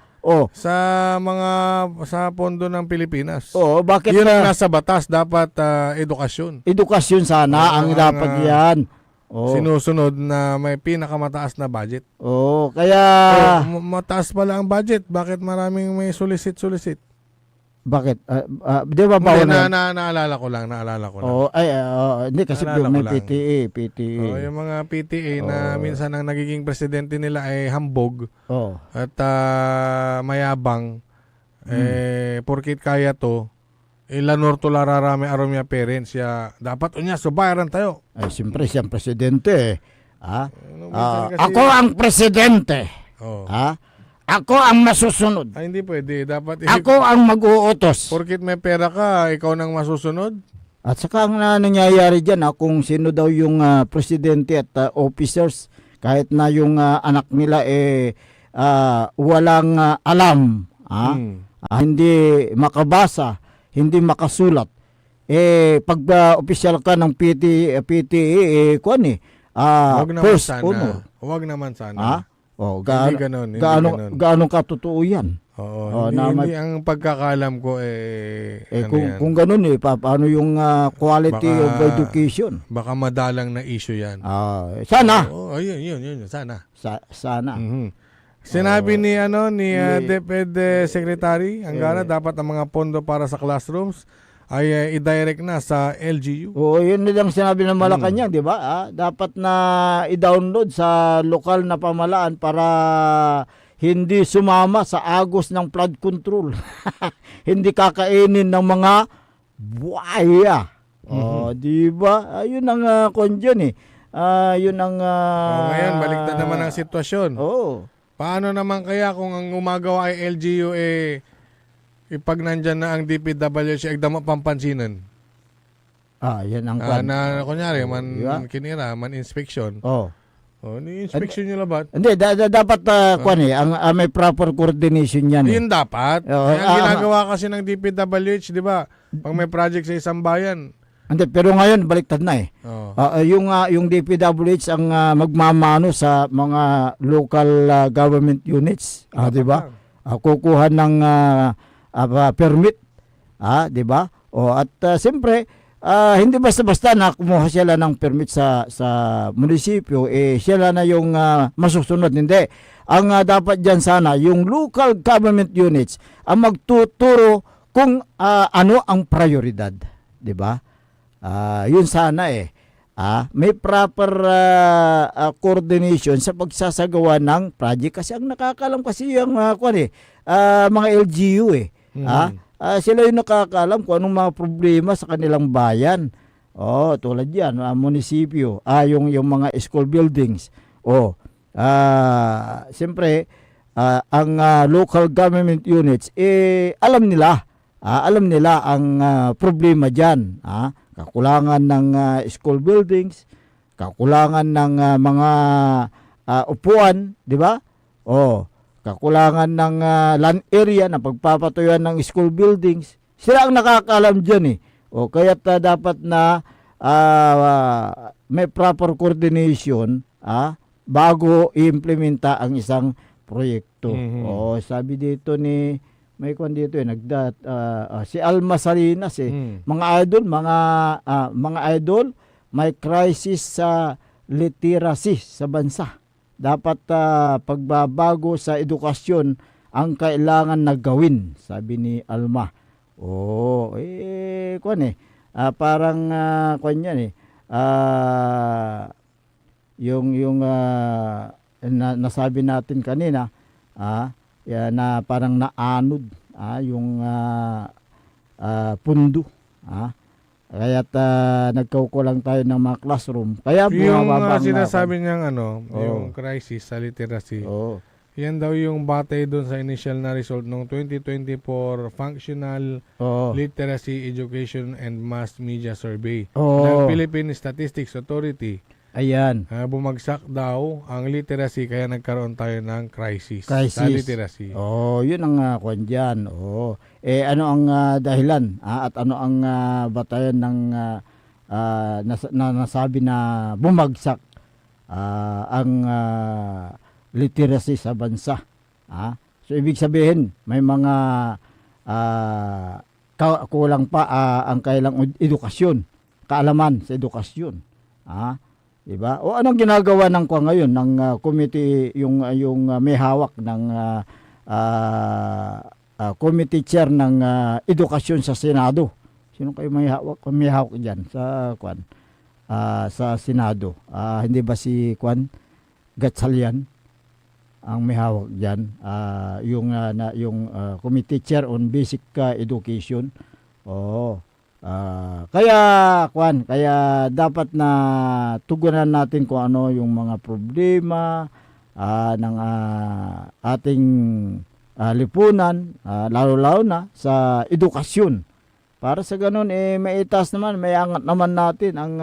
Sa pondo ng Pilipinas. Bakit yun ang nasa batas, dapat edukasyon. Edukasyon sana ang dapat 'yan. Sinusunod na may pinakamataas na budget. Kaya mataas pala ang budget. Bakit maraming may solicit? Bakit? Di ba bawal naalala ko lang. Hindi kasi may PTA. Yung mga PTA na minsan ang nagiging presidente nila ay hambog at mayabang. Porkit kaya to, ilanor to lararami aromya parents ya dapat unya subayaran tayo. Ay siyempre siyang presidente. Ako ang presidente. Ako ang masusunod. Ay, hindi pwede. Dapat ako ang mag-uutos. Porkit may pera ka, ikaw nang masusunod. At saka ang nangyayari dyan, kung sino daw yung presidente at officers, kahit na yung anak nila walang alam, hindi makabasa, hindi makasulat, pag opisyal ka ng PTA, Huwag naman sana. Gaano katotoo yan? Hindi ang pagkakalam ko kung ganun paano yung quality of education? Baka madalang na issue yan. Sana. Yun, sana. Sana. Sinabi ni DepEd Secretary Angara, dapat ang mga pondo para sa classrooms ay i-direct na sa LGU. Yun lang sinabi ng Malacanang, di ba? Dapat na i-download sa lokal na pamalaan para hindi sumama sa agos ng flood control. Hindi kakainin ng mga buhaya. Di ba? Yun ang kondyon yun ang ngayon baliktad naman ang sitwasyon. Paano naman kaya kung ang gumagawa ay LGU pag nandyan na ang DPWH agdama pampansinan? Yan ang kunyari, kinira, inspection. Ni-inspection nyo labat? Hindi, dapat may proper coordination yan. Yun dapat. Ang ginagawa kasi ng DPWH, di ba? Pag may project sa isang bayan. Hindi, pero ngayon, baliktad na yung DPWH ang magmamano sa mga local government units. Di ba? Kukuha ng permit, di ba? At siyempre, hindi basta-basta na kumuha sila ng permit sa munisipyo, sila na yung masusunod. Hindi. Ang dapat dyan sana, yung local government units ang magtuturo kung ano ang prioridad. Di ba? Yun sana may proper coordination sa pagsasagawa ng project kasi ang nakakalam kasi yung mga LGU sila yung nakakaalam kung anong mga problema sa kanilang bayan. Tulad yan, munisipyo, yung mga school buildings. Siyempre, ang local government units, alam nila ang problema dyan. Kakulangan ng school buildings, kakulangan ng mga upuan, di ba? Kakulangan ng land area na pagpapatuyuan ng school buildings. Sila ang nakakaalam dyan kaya dapat na may proper coordination bago i-implementa ang isang proyekto. Sabi dito ni may kwan dito si Alma Salinas mga idol may crisis sa literacy sa bansa. Dapat pagbabago sa edukasyon ang kailangan na gawin, sabi ni Alma. Parang kwan yan yung nasabi natin kanina na parang naanod yung pundo Kaya't nagkukulang tayo ng mga classroom. Kaya Yung bumababa ang sinasabi niyang Oo. yung crisis sa literacy, Oo. yan daw yung batay doon sa initial na result ng 2024 Functional Oo. Literacy Education and Mass Media Survey Oo. ng Philippine Statistics Authority. Ayan. Bumagsak daw ang literacy kaya nagkaroon tayo ng crisis, Crisis. sa literacy. Oh, yun ang kwan dyan. Oh. Ano ang dahilan? At ano ang batayan ng nasabi na bumagsak ang literacy sa bansa? So, ibig sabihin, may mga kulang pa ang kailang edukasyon, kaalaman sa edukasyon. Diba? O anong ginagawa ng kwa ngayon ng committee yung may hawak ng committee chair ng edukasyon sa Senado? Sino kayo may hawak diyan sa kwan sa Senado? Hindi ba si kwan Gatchalian ang may hawak diyan? Yung committee chair on basic education. Kaya dapat na tugunan natin kung ano yung mga problema ng ating lipunan, lalo-lalo na sa edukasyon. Para sa ganun, maitas naman, may angat naman natin ang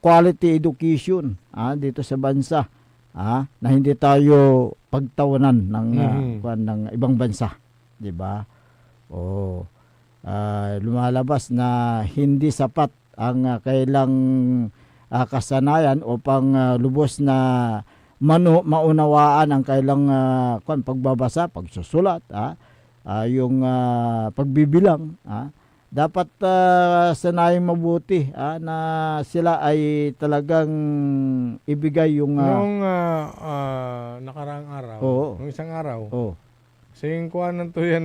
quality education dito sa bansa. Na hindi tayo pagtawanan ng ibang bansa. Diba? Lumalabas na hindi sapat ang kailang kasanayan upang lubos na maunawaan ang kailang pagbabasa, pagsusulat, yung pagbibilang. Dapat sanayang mabuti na sila ay talagang ibigay yung Nung nakaraang araw, nung isang araw, singkuan ng tuyan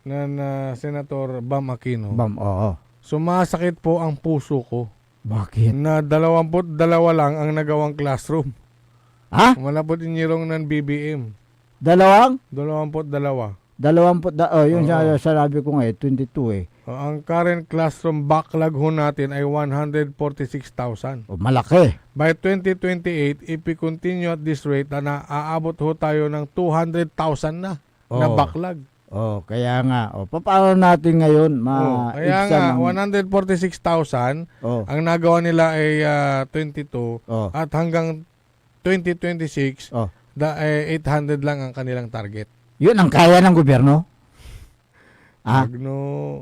ng Senator Bam Aquino. Sumasakit po ang puso ko. Bakit? Na 22 lang ang nagawang classroom. Wala po inyirong ng BBM. 22. 20, yung sinabi ko nga 22 ang current classroom backlog ho natin ay 146,000. Malaki. By 2028, if we continue at this rate, na aabot ho tayo ng 200,000 na backlog. Kaya nga. Paano natin ngayon kaya nga, 146,000, ang nagawa nila ay 22, at hanggang 2026, 800 lang ang kanilang target. Yun ang kaya ng gobyerno?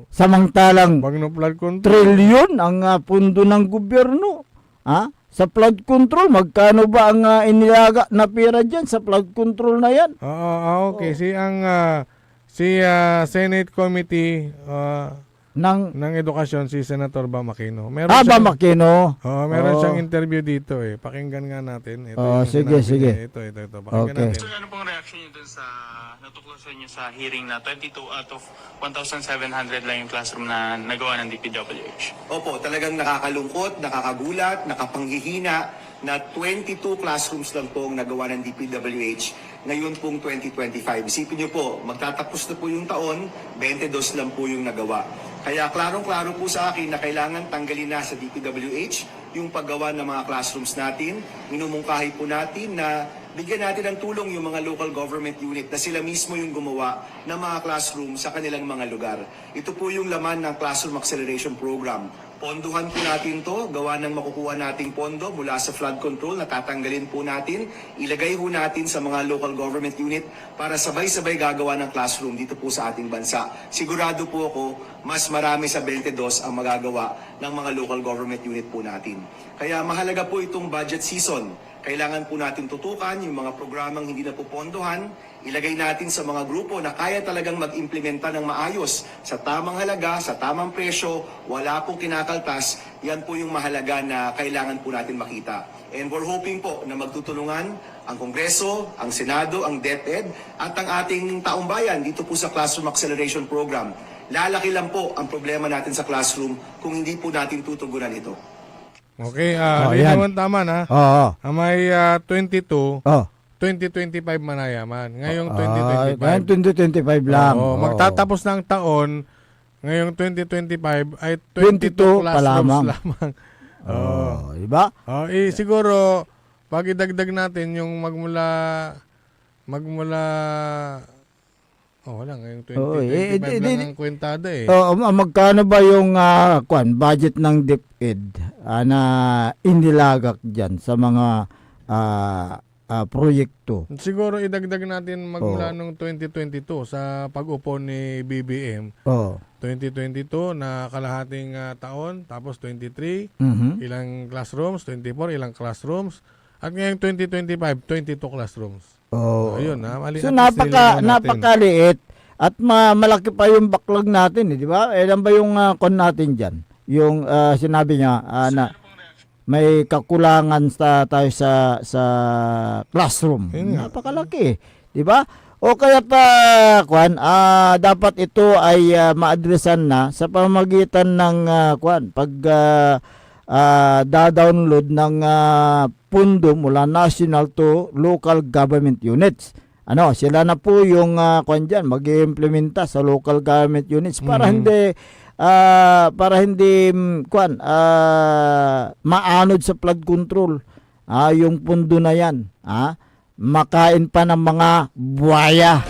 Samantalang flood control. Trilyon ang pundo ng gobyerno. Sa flood control, magkano ba ang inilaga na pera dyan sa flood control na yan? Okay. Si Senate Committee ng Edukasyon, si Senator Bam Aquino. Bam Aquino. Meron siyang interview dito Pakinggan nga natin. Sige. Ito. Pakinggan natin. Ano pong reaction niyo dun sa natuklasan niyo sa hearing na 22 out of 1,700 lang yung classroom na nagawa ng DPWH? Opo, talagang nakakalungkot, nakakagulat, nakapanghihina na 22 classrooms lang po ang nagawa ng DPWH ngayon pong 2025. Isipin niyo po, magtatapos na po yung taon, 22 lang po yung nagawa. Kaya klarong-klaro po sa akin na kailangan tanggalin na sa DPWH yung paggawa ng mga classrooms natin. Minumungkahi po natin na bigyan natin ng tulong yung mga local government unit na sila mismo yung gumawa ng mga classroom sa kanilang mga lugar. Ito po yung laman ng Classroom Acceleration Program. Ponduhan po natin to, gawa ng makukuha nating pondo mula sa flood control na tatanggalin po natin, ilagay po natin sa mga local government unit para sabay-sabay gagawa ng classroom dito po sa ating bansa. Sigurado po ako, mas marami sa 22 ang magagawa ng mga local government unit po natin. Kaya mahalaga po itong budget season. Kailangan po natin tutukan yung mga programang hindi na po pondohan, ilagay natin sa mga grupo na kaya talagang mag-implementa ng maayos sa tamang halaga, sa tamang presyo, wala pong kinakaltas. Yan po yung mahalaga na kailangan po natin makita. And we're hoping po na magtutulungan ang Kongreso, ang Senado, ang DepEd at ang ating taong bayan dito po sa Classroom Acceleration Program. Lalaki lang po ang problema natin sa classroom kung hindi po natin tutugunan ito. Okay, naman tama na. May 22, 2025 manayaman. Ngayong 2025. Ngayon 2025 lang. Magtatapos ng taon, Ngayong 2025 ay 22 22 pa classrooms lamang. lamang. Oh, diba? Siguro, pag idagdag natin yung magmula wala, ngayong 2025 lang ang kwentada eh. Magkano ba yung budget ng DepEd na inilagak dyan sa mga proyekto? Siguro idagdag natin magmula nung 2022 sa pag-upo ni BBM. 2022 na kalahating taon, tapos 23, ilang classrooms, 24, ilang classrooms, at ngayong 2025, 22 classrooms. Ayun, so napakaliit at malaki pa yung backlog natin, di ba? Ilan ba yung kon natin diyan? Yung sinabi niya na may kakulangan tayo sa classroom. Napakalaki, di ba? O kaya dapat ito ay maadresan na sa pamamagitan ng pag da-download ng pundo mula national to local government units. Sila na po yung dyan, mag-iimplementa sa local government units para hindi maanod sa flood control. Yung pundo na yan. Makain pa ng mga buhaya.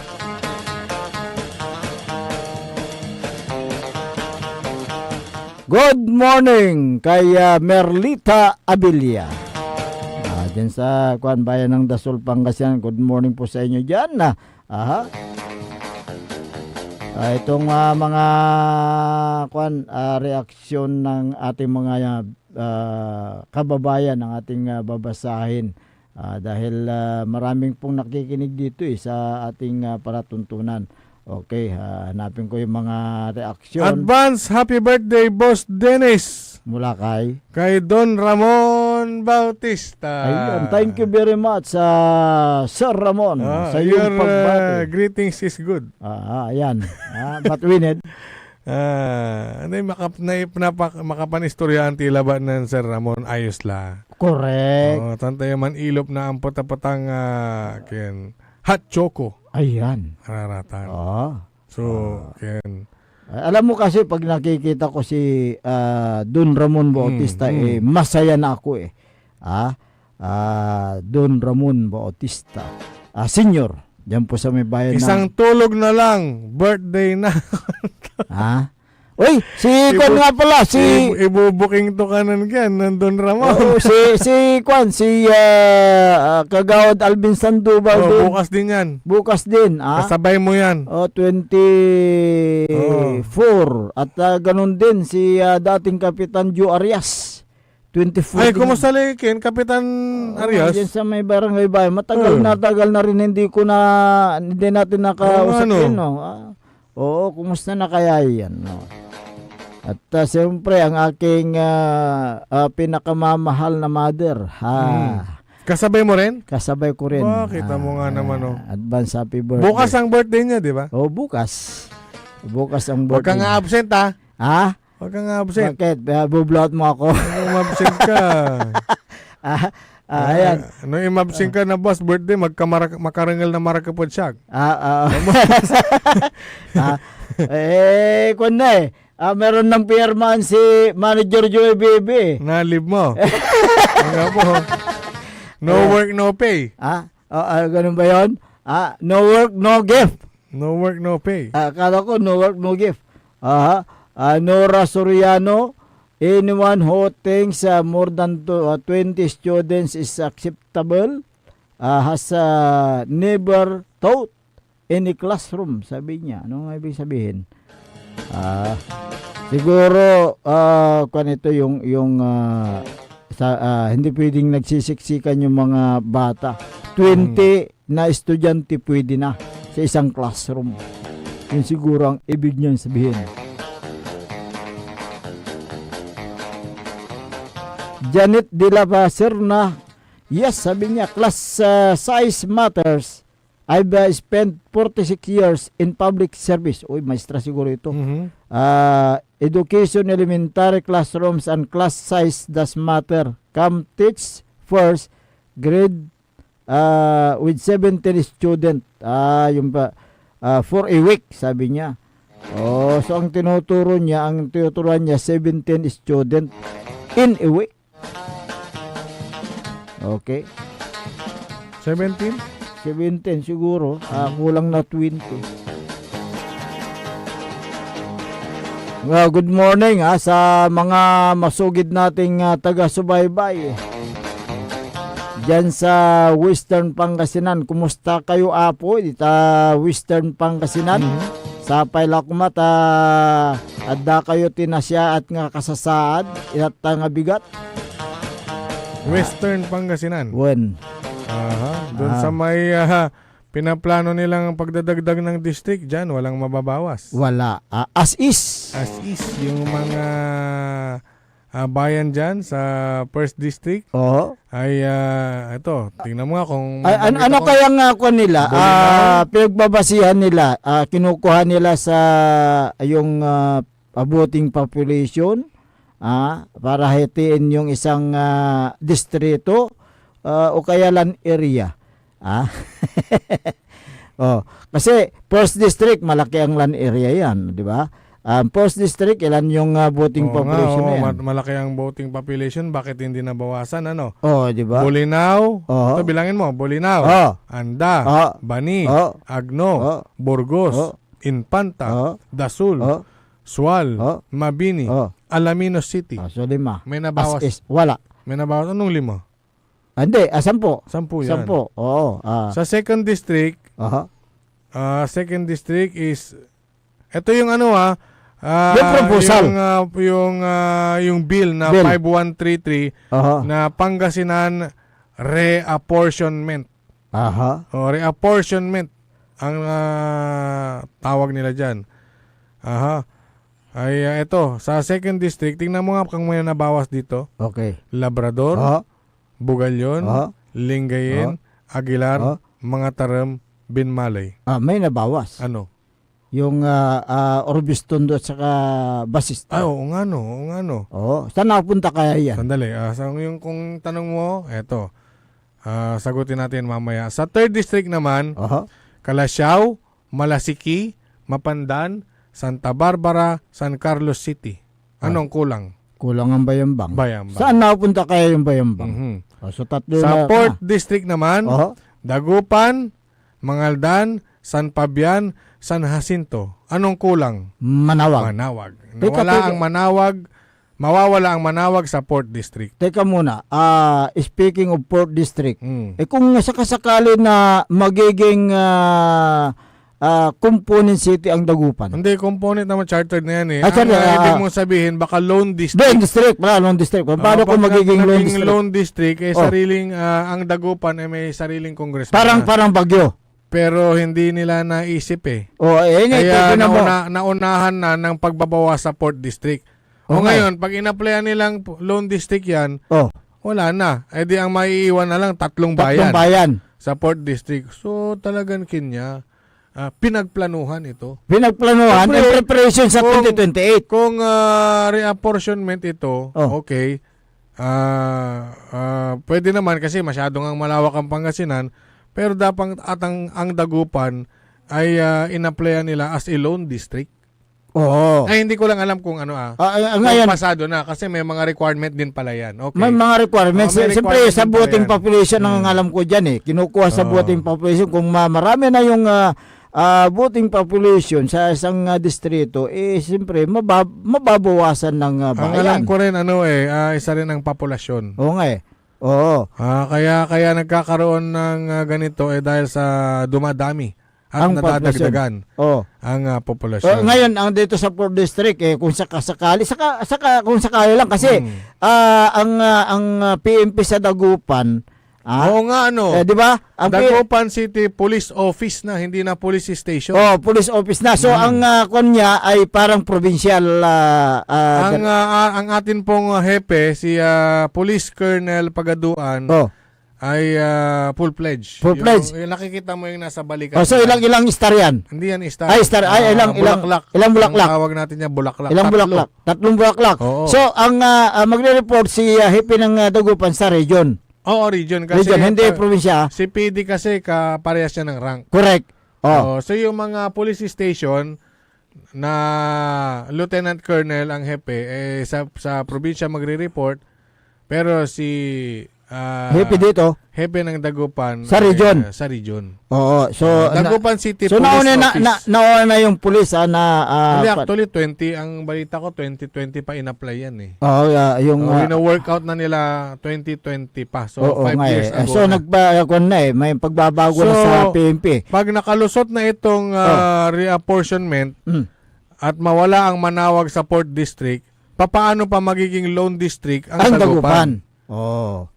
Good morning kay Merlita Abilia. Diyan sa bayan ng Dasol, Pangasinan. Good morning po sa inyo dyan. Itong mga reaksyon ng ating mga kababayan, ng ating babasahin. Dahil maraming pong nakikinig dito sa ating paratuntunan. Okay, hanapin ko yung mga reaksyon. Advance happy birthday, Boss Dennis. Mula kay Don Ramon Bautista. Ayun, thank you very much Sir Ramon sa iyong pagbati. Greetings is good. Ayan. But we need makapanistoryan tila ba ng Sir Ramon, ayos la. Correct. Tantay man ilop na ang patapatang hot choco. Ayan. Araratan. So, alam mo kasi pag nakikita ko si Don Ramon Bautista, masaya na ako Don Ramon Bautista. Senior. Diyan po sa may bayan isang tulog na lang. Birthday na. Uy, nga pala, ibubuking to kanan yan ng Don Ramon. si Kagawad Alvin Sandoval din. Bukas din yan. Bukas din, Kasabay mo yan. 24. At ganun din si dating Kapitan Joe Arias. 24. Ay, kumusta likin, Kapitan Arias? Diyan sa may barangay bayan. Matagal na rin hindi natin nakausap yun. Kumusta na kaya yan? At siyempre, ang aking pinakamamahal na mother. Kasabay mo rin? Kasabay ko rin. Kita mo nga naman. Advance happy birthday. Bukas ang birthday niya, di ba? Bukas. Bukas ang birthday. Huwag kang absent, Huwag kang absent. Bakit? Bublot mo ako. Kung absent ka. Ayan. Nung imabsing ka na boss, birthday, makarangal na marakapod siya. Meron ng pirmahan si Manager Joey Baby. Na-leave mo. No work, no pay. Ganun ba yun? No work, no gift. No work, no pay. Akala ko no work, no gift. Nora Soriano, anyone who thinks more than 20 students is acceptable has never taught any classroom, sabi niya. Ano nga ibig sabihin? Siguro ito yung hindi pwedeng nagsisiksikan yung mga bata. 20 na estudyante pwede na sa isang classroom. Yun siguro ang ibig niyan sabihin. Janet de la Serna, yes, sabi niya, class size matters. I've spent 46 years in public service. Uy, maestra siguro ito. Education, elementary classrooms and class size does matter. Come teach first grade with 17 student. Yung pa, for a week, sabi niya. Oh, so ang tinuturuan niya 17 student in a week. Okay. 17? 17 siguro. Kulang na 20. Well, good morning sa mga masugid nating taga-subaybay. Diyan sa Western Pangasinan. Kumusta kayo apo? Dita Western Pangasinan. Sa Pailakumat, adda kayo tinasya at nga kasasaad. At nga bigat. Western Pangasinan. Wen. Doon sa may pinaplano nilang pagdadagdag ng district dyan, walang mababawas. Wala. As is. As is, yung mga bayan dyan sa first district Oo. ay ito, tingnan mo nga kung Ano kaya nga ako nila? Pinagbabasihan nila, kinukuha nila sa yung abuting population para hatiin yung isang distrito o kaya land area. Kasi first district malaki ang land area yan, di ba? First district, ilan yung voting population na yan? Malaki ang voting population, bakit hindi nabawasan, ano? Di ba? Bolinao, ito bilangin mo, Bolinao, Anda, Bani, Agno, Burgos, Infanta, Dasul, Sual, Mabini, Alaminos City. So 5. May nabawas. Wala. May nabawas, anong 5? Hindi, 10. 10 yan. 10. Oo. Sa second district, second district is, ito yung ano yung proposal. Yung bill na 5133 na Pangasinan reapportionment. Reapportionment ang tawag nila dyan. Ay ito, sa second district, tingnan mo nga kung may nabawas dito. Okay. Labrador, Bugalyon, Lingayen, Aguilar, Mga Taram, Binmalay. May nabawas. Ano? Yung Orbistondo at saka Basista. Oo nga no. Saan napunta kaya yan? Sandali. Yung kung tanong mo, eto. Sagutin natin mamaya. Sa third district naman, Calasiao, Malasiki, Mapandan, Santa Barbara, San Carlos City. Anong kulang? Kulang ang Bayambang. Bayambang. Saan napunta kaya yung Bayambang? So tatlo sa na. fourth district naman, Dagupan, Mangaldan, San Fabian, San Jacinto. Anong kulang? Manawag. Nawala ang Manawag. Mawawala ang Manawag sa 4th District. Teka muna, speaking of 4th District, kung sakasakali na magiging component city ang Dagupan. Hindi, component naman chartered na yan eh. Ibig mong sabihin, baka lone district. Lone district. Paano kung magiging lone district? Sariling, ang Dagupan ay may sariling congressman. Parang Bagyo. Pero hindi nila naisip eh. Kaya naunahan na ng pagbabawas sa 4th District. Ngayon, pag in-applyan nilang lone district yan, wala na. Di ang maiiwan na lang 3 bayan. Sa 4th District. So talagang pinagplanuhan ito. Pinagplanuhan in preparation sa 2028. Kung reapportionment ito, okay. Pwede naman kasi masyadong ang malawak ang Pangasinan. Pero dapat ang Dagupan ay in-applyan nila as a lone district. Ay, hindi ko lang alam kung ano ngayon, pasado na kasi may mga requirement din pala yan. Okay. May mga requirements. Siyempre, sa voting population ang alam ko dyan kinukuha sa voting population. Kung marami na yung voting population sa isang distrito, siyempre, mababawasan ng bayan. Ang alam ko rin, isa rin ang populasyon. Kaya nagkakaroon ng ganito dahil sa dumadami at nadadagdagan ang populasyon. Ngayon, ang dito sa 4th District, kung sakali kung sakali lang kasi ang PNP sa Dagupan, oo nga di ba? Dagupan City Police Office na, hindi na police station. Police office na. So ang kanya ay parang provincial. Ang atin pong hepe, si Police Colonel Pagaduan, ay full pledge. Full pledge. Yung nakikita mo yung nasa balikan. So ilang star yan? Hindi yan star. Star. Ilang bulaklak. Ang tawag natin niya bulaklak. Ilang bulaklak? 3 bulaklak. So ang magre-report si hepe ng Dagupan sa region. Region kasi. Hindi probinsya. Si PD kasi parehas siya ng rank. Correct. So yung mga police station na Lieutenant Colonel ang hepe, sa probinsya magre-report, pero si Hepe dito. hepe ng Dagupan Sa region. sa region. Oo. So, Dagupan City so Police nauna Office. nauna na yung pulis Hindi, actually 20 ang balita ko 2020 pa in-apply yan eh. Oo, yung Wina-workout na nila 2020 pa. So 5 years ago. So may pagbabago na sa PNP. Pag nakalusot na itong reapportionment Mm. at mawala ang Manawag sa Port District, papaano pa magiging Lone District ang Dagupan? Oh.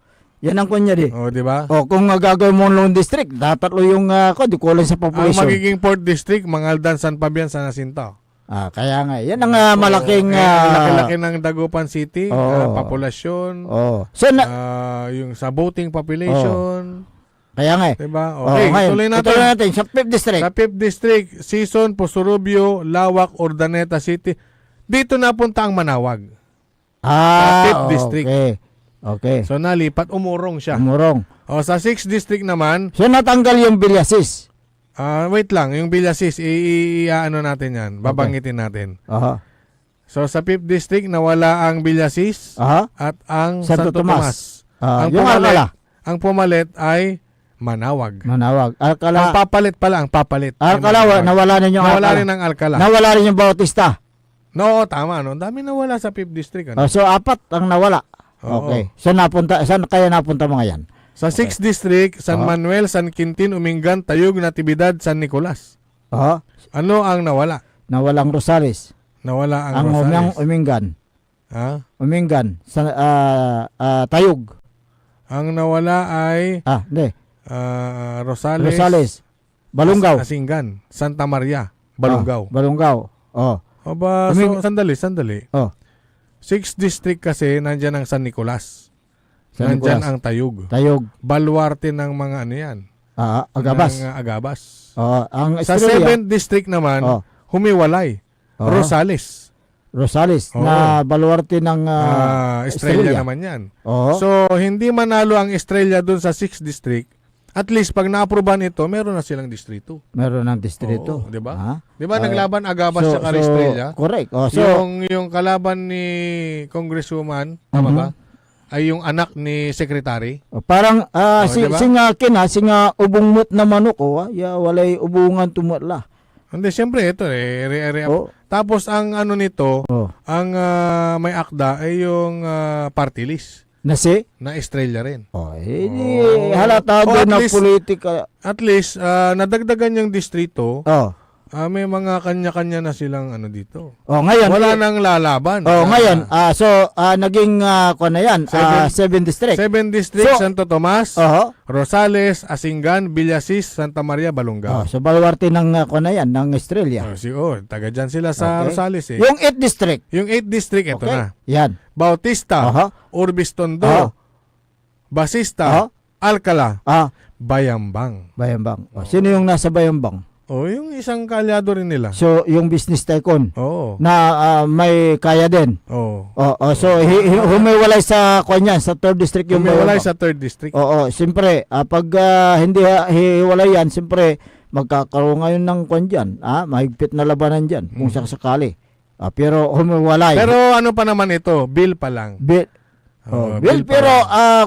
Yan ang kunya di. Oh, di ba? Oh, kung gagawin mo Lone District, tatlo yung di kulang sa Ang population. magiging Port District, Mangaldan, San Fabian, San Jacinto. Kaya nga, yan ang malaking laki-laki ng Dagupan City, populasyon. So yung sa voting population. Kaya nga. Diba? Okay, tuloy natin sa 5th District. Sa 5th District, Sison, Posurubio, Lawak, Urdaneta City. Dito napunta ang Manawag. Sa 5th District. Okay. So nalipat, umurong siya. Umurong. Sa 6th District naman. So natanggal yung Villasis. Wait lang, yung Villasis, ano natin yan. Babanggitin natin. So sa 5th District, nawala ang Villasis at ang Santo Tomas. Ang pumalit ay Manawag. Alcala. Ang papalit. Alcala, nawala rin yung Nawala Alcala. rin ang Alcala. Nawala rin yung Bautista. No, tama. No? Dami nawala sa 5th District. Ano? So 4 ang nawala. Oo. Okay. Saan kaya napunta mga yan? Sa 6th District, San Manuel, San Quintin, Umingan, Tayug, Natividad, San Nicolas. Ano ang nawala? Nawalang Rosales. Nawala ang Rosales. Ang Umingan. Umingan. Tayug. Ang nawala ay hindi. Rosales. Balungaw. Asingan. Santa Maria. Balungaw. Balungaw. Sandali. 6th District kasi, nandyan ang San Nicolas. Nandyan ang Tayug. Baluarte ng mga ano yan. Agabas. Ng Agabas. Ang Sa 7th District naman, humiwalay. Rosales. Na baluarte ng Estrella naman yan. So, hindi manalo ang Estrella dun sa 6th District. At least, pag na-aproban ito, meron na silang distrito. Meron ng distrito. Di ba? Di ba naglaban Agabas sa Estrella? Correct. Yung kalaban ni Congresswoman, tama ba? Ay yung anak ni Secretary. Parang diba? singa ubungmot na manok walay ubungan tumutla. Hindi, siyempre ito Tapos ang ano nito, ang may akda ay yung party list. Na Estrella rin. Halata doon na politika. At least, nadagdagan yung distrito. May mga kanya-kanya na silang ano dito. Ngayon. Wala nang lalaban. Ngayon, naging na yan, 7 District. 7 District, Santo Tomas, Rosales, Asingan, Villasis, Santa Maria, Balungaw. So baluarte ng na yan, ng Estrella. Taga dyan sila sa Rosales eh. Yung 8 District. Yung 8 District, ito na. Yan. Bautista, Urbis Tondo, Basista, Alcala, Bayambang. Sino yung nasa Bayambang? Yung isang kalyado rin nila. So, yung business tycoon na may kaya din. So, humiwalay sa kanyan, sa 3rd District yung humiwalay sa 3rd District. Siyempre, pag hindi hiwalay yan, siyempre, magkakaroon ngayon ng kanyan. Mahigpit na labanan dyan, kung sakali. Pero humiwalay. Pero ano pa naman ito? Bill pa lang. Bill pero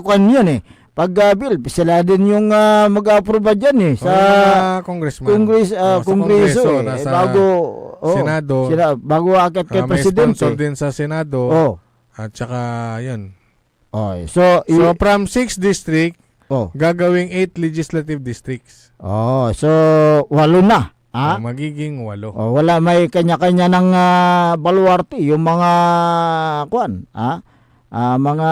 yun eh. Pag bill, sila din yung mag-approve dyan eh. Sa congressman. Kongreso eh. Bago, Senado. Bago akit kay may Presidente. sponsor din sa Senado. At saka, yun. So from 6 district, gagawing 8 legislative districts. So 8 na. Magiging 8. Wala, may kanya-kanya ng baluarte. Yung mga mga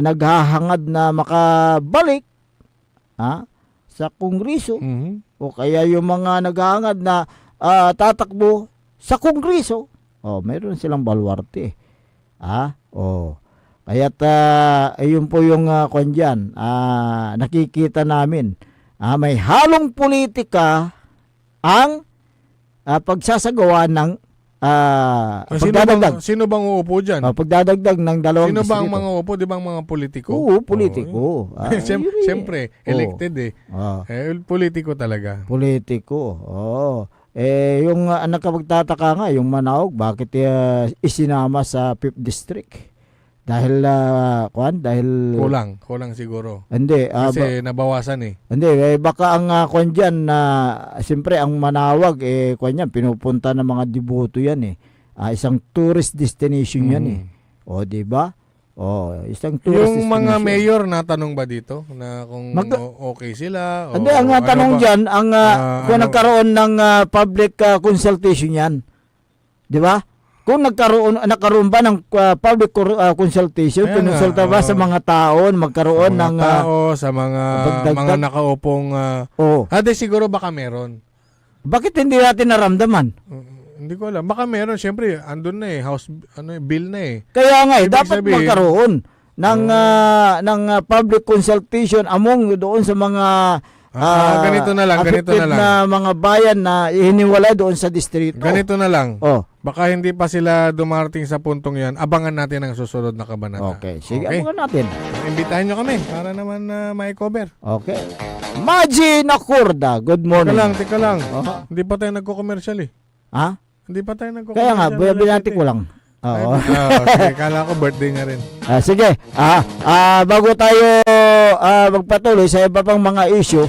naghahangad na makabalik sa Kongreso o kaya yung mga naghahangad na tatakbo sa Kongreso, mayroon silang baluarte. Kaya't ayun po yung dyan, nakikita namin, may halong politika ang pagsasagawa ng pagdadagdag. Sino bang uupo dyan? Pagdadagdag ng 2 distrito. Sino ba ang mga uupo? Di ba ang mga politiko? Politiko. Siyempre, elected eh. Politiko talaga. Politiko. Yung ang nakapagtataka nga, yung Manaog, bakit isinama sa 5th District? Dahil, Kulang siguro. Hindi. Kasi nabawasan eh. Hindi, baka ang kwan dyan, siyempre ang Manawag, kwan yan, pinupunta ng mga deboto yan eh. Isang tourist destination yan eh. O, di ba? O, isang tourist Yung mga destination. mayor natanong ba dito na kung okay sila? O, Hindi, ang tanong ba? dyan, kung nagkaroon ng public consultation yan. Di ba? Kung nagkaroon ba ng public consultation, Ayan kinonsulta ba sa mga tao, magkaroon mga ng tao, sa mga nakaupong... siguro baka meron. Bakit hindi natin naramdaman? Hindi ko alam. Baka meron. Siyempre, andun na eh. House, bill na eh. Kaya nga, dapat sabihin, magkaroon ng public consultation among doon sa mga ganito na lang. na mga bayan na hiniwalay doon sa distrito. Ganito na lang. Oh. Baka hindi pa sila dumarating sa puntong yan. Abangan natin ang susunod na kabanata. Okay. Sige, abangan natin. Imbitahin nyo kami para naman may cover. Okay. Maji Nakurda, good morning. Teka lang. Hindi pa tayo nagko-commercial eh. Ha? Hindi pa tayo nagko-commercial. Kaya nga, binati ko lang. Oo. Okay, kala ko birthday niya rin. Sige. Bago tayo magpatuloy sa iba pang mga issue,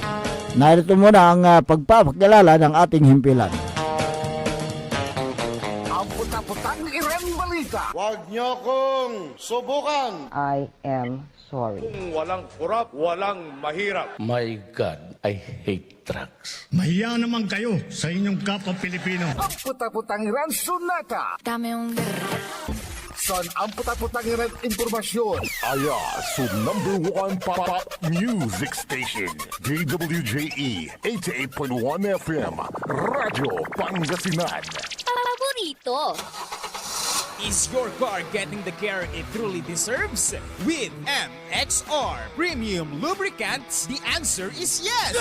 narito muna ang pagpapakilala ng ating himpilan. Ang puta-putang Iran Balita. Huwag niyo kong subukan. I am sorry. Kung walang kurap, walang mahirap. My God, I hate drugs. Mahiya naman kayo sa inyong kapwa Pilipino. Ang puta-putang Iran Sunata. Dame yung Son ang puta-putang Iran Informasyon. Aya sa #1 pop music station. DWJE 88.1 FM. Radyo Pangasinan. Paborito. Is your car getting the care it truly deserves? With MXR Premium Lubricants, the answer is yes!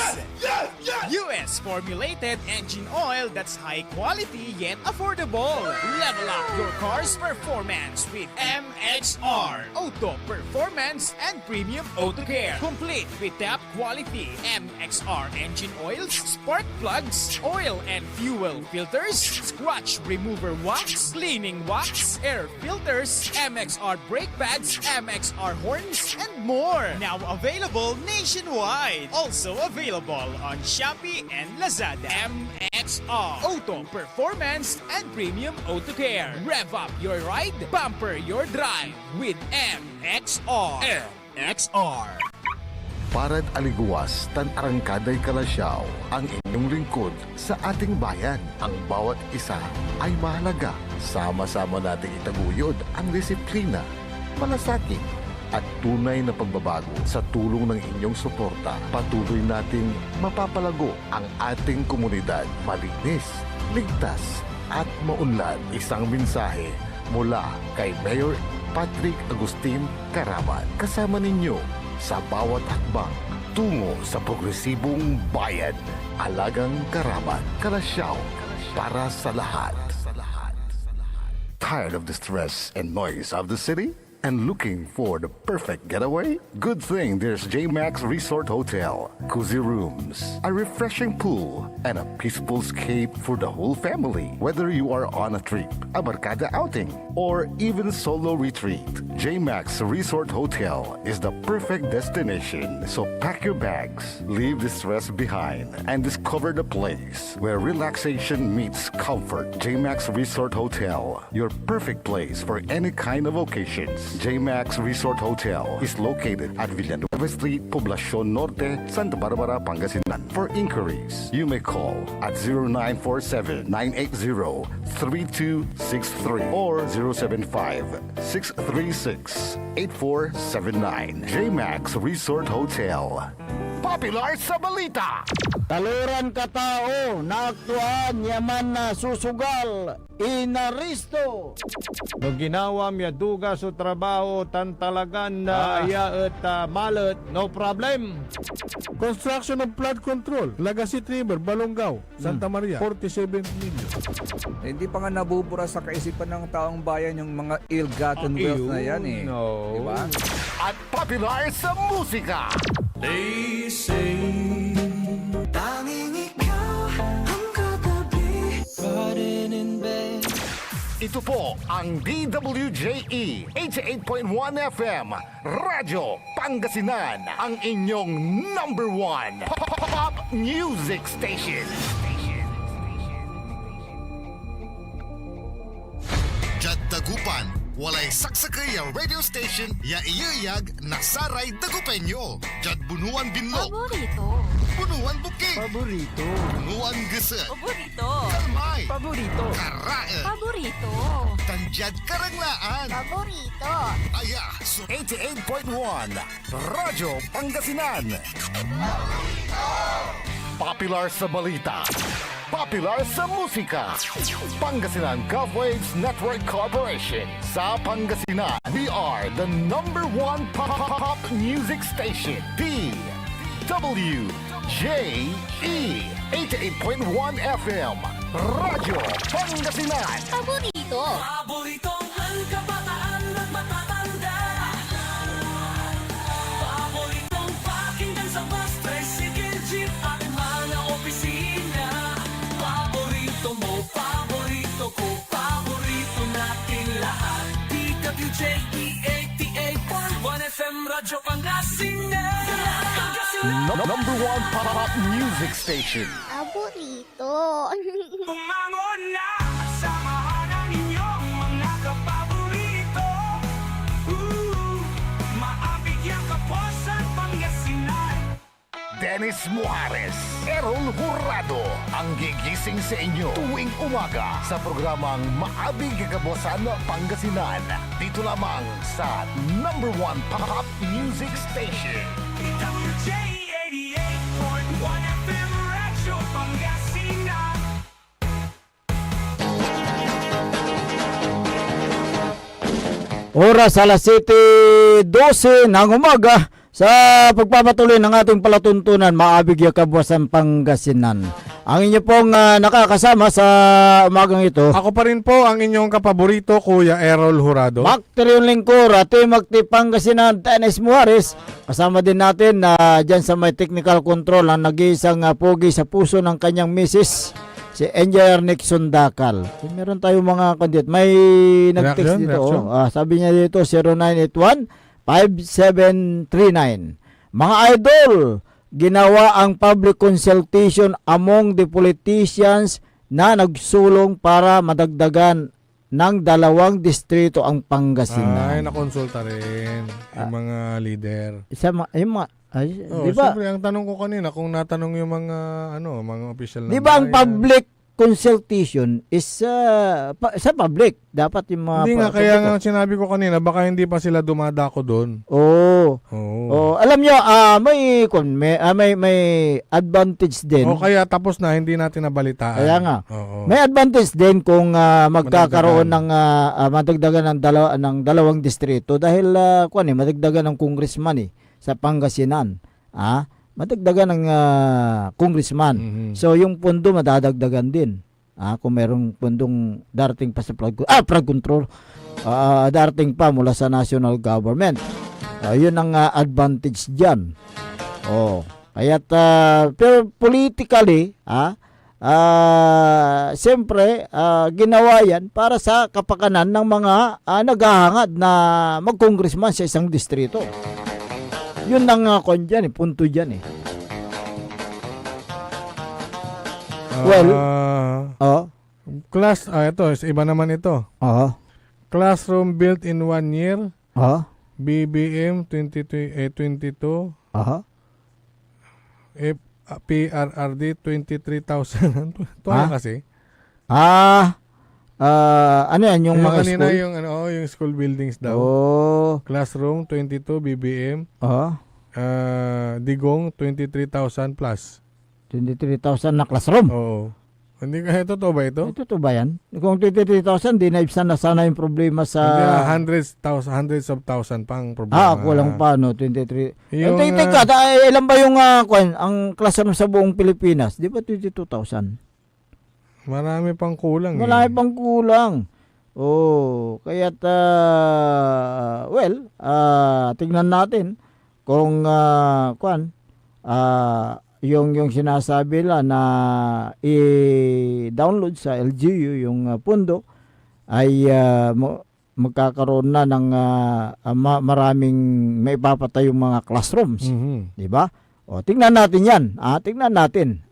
US formulated engine oil that's high quality yet affordable. Level up your car's performance with MXR Auto Performance and Premium Auto Care. Complete with top quality MXR engine oils, spark plugs, oil and fuel filters, scratch remover wax, cleaning wax, air filters, MXR brake pads, MXR horns, and more. Now available nationwide. Also available on Shopee and Lazada. MXR Auto Performance and Premium Auto Care. Rev up your ride, bumper your drive with MXR. MXR. Parad aliguas, tan arangkaday kalasyaw, ang inyong lingkod sa ating bayan. Ang bawat isa ay mahalaga. Sama-sama nating itaguyod ang disiplina, malasakit, at tunay na pagbabago. Sa tulong ng inyong suporta, patuloy nating mapapalago ang ating komunidad. Malinis, ligtas, at maunlad. Isang mensahe mula kay Mayor Patrick Agustin Caraman. Kasama ninyo sa bawat hakbang tungo sa progresibong bayan. Alagang Caraman, Kalasyaw, para sa lahat. Tired of the stress and noise of the city? And looking for the perfect getaway? Good thing there's J-Max Resort Hotel. Cozy rooms, a refreshing pool, and a peaceful escape for the whole family. Whether you are on a trip, a barkada outing, or even solo retreat, J-Max Resort Hotel is the perfect destination. So pack your bags, leave the stress behind, and discover the place where relaxation meets comfort. J-Max Resort Hotel, your perfect place for any kind of occasions. J-Max Resort Hotel is located at Villanueva Street, Poblacion Norte, Santa Barbara, Pangasinan. For inquiries, you may call at 0947-980-3263 or 075-636-8479. J-Max Resort Hotel. Popular sa balita! Taluran katao na aktuan yaman na susugal inaristo. No ginawa miya duga sa trabaho tan talagan na iya at malet no problem. Construction of flood control. Lagasit River, Balongaw, Santa Maria, 47 million. Hindi pa nga nabubura sa kaisipan ng taong bayan yung mga ill-gotten wealth na yan eh. No. Diba? At popular sa musika. They say tanging ikaw ang katabi Ito po ang DWJE 88.1 FM Radyo Pangasinan, ang inyong number one pop music station. Jad Dagupan, walay saksakay ang radio station ya iyayag nasaray Dagupenyo. Jad Bunuan Binlog, Paborito. Bunuan Bukid, Paborito. Bunuan Gese, Paborito. Kalmay, Paborito. Karae, Paborito. Tanjad Karanglaan, Paborito. Aya, so 88.1 Radyo Pangasinan. Popular sa balita, popular sa musika. Pangasinan Govwaves Network Corporation. Sa Pangasinan, we are the number one pop music station. DWJE 88.1 FM Radyo Pangasinan. Paborito. Paboritong ang kabataan at matatanda. Paboritong pakinggan sa bus, tricycle, jeep at mga opisina. Paborito mo, paborito ko, paborito natin lahat. DWJE 88.1 FM Radyo Pangasinan. Number one pop music station. Paborito. Bumangon na, samahan ang inyong mga kapaborito. Maabigyan kapusan Pangasinan. Dennis Muhares, Errol Hurado, ang gigising sa inyo tuwing umaga sa programang Maabig Kagabosan Pangasinan. Dito lamang sa number one pop music station. DWJ 88.1 FM Radyo Pangasinan. Oras alas 7:12 ng umaga sa pagpapatuloy ng ating palatuntunan Maabig Kabuwasan Pangasinan. Ang inyo pong nakakasama sa umagang ito. Ako pa rin po ang inyong kapaborito, Kuya Errol Hurado. Bakteriyon Lingkor, Magti Pangasinan, Dennis Muhares. Kasama din natin na dyan sa may technical control ang nag-iisang pogi sa puso ng kanyang misis, si Engineer Nixon Dakal. Meron tayong mga kandidate. May nag-text dito. Sabi niya dito 0981-5739. Mga idol, ginawa ang public consultation among the politicians na nagsulong para madagdagan ng 2 distrito ang Pangasinan. Ay, nakonsulta rin yung mga leader. Di ba? Siyempre, ang tanong ko kanina, kung natanong yung mga, mga official na Di ba ang bayan. public consultation is sa public? Dapat yung mga... Hindi nga, kaya nga sinabi ko kanina, baka hindi pa sila dumadako doon. Oo. Alam nyo, may advantage din. O kaya tapos na, hindi natin nabalitaan. Kaya nga. Oo. May advantage din kung magkakaroon ng madagdagan ng 2 distrito dahil madagdagan ng congressman sa Pangasinan. Madagdagan ng congressman. So yung pondo madadagdagan din. Kung merong pondong darating pa sa flood control, darating pa mula sa national government. Yun ang advantage diyan. Kaya't pero politically, siyempre, ginawa yan para sa kapakanan ng mga naghahangad na mag-congressman sa isang distrito. Yun ang punto dyan Ito, iba naman ito. Classroom built in 1 year. BBM 22. PRRD 23,000. Ito kasi. Ano yan yung mga kanina school? Yung school buildings daw. Classroom 22 BBM. Digong 23,000 plus. 23,000 na classroom? Oo. Hindi kaya totoo ba ito? Totoo ba yan? Kung 23,000, di na ibsan na sana yung problema sa... Hundreds of thousand pang problema. Kulang pa, 23. Ilan ba yung ang classroom sa buong Pilipinas? Di ba 22,000? Marami pang kulang. Marami pang kulang. Kaya't, tignan natin kung, yung sinasabi la na i-download sa LGU yung pondo ay magkakaroon na ng maraming may papatayong mga classrooms, di ba? O tingnan natin 'yan. Tingnan natin.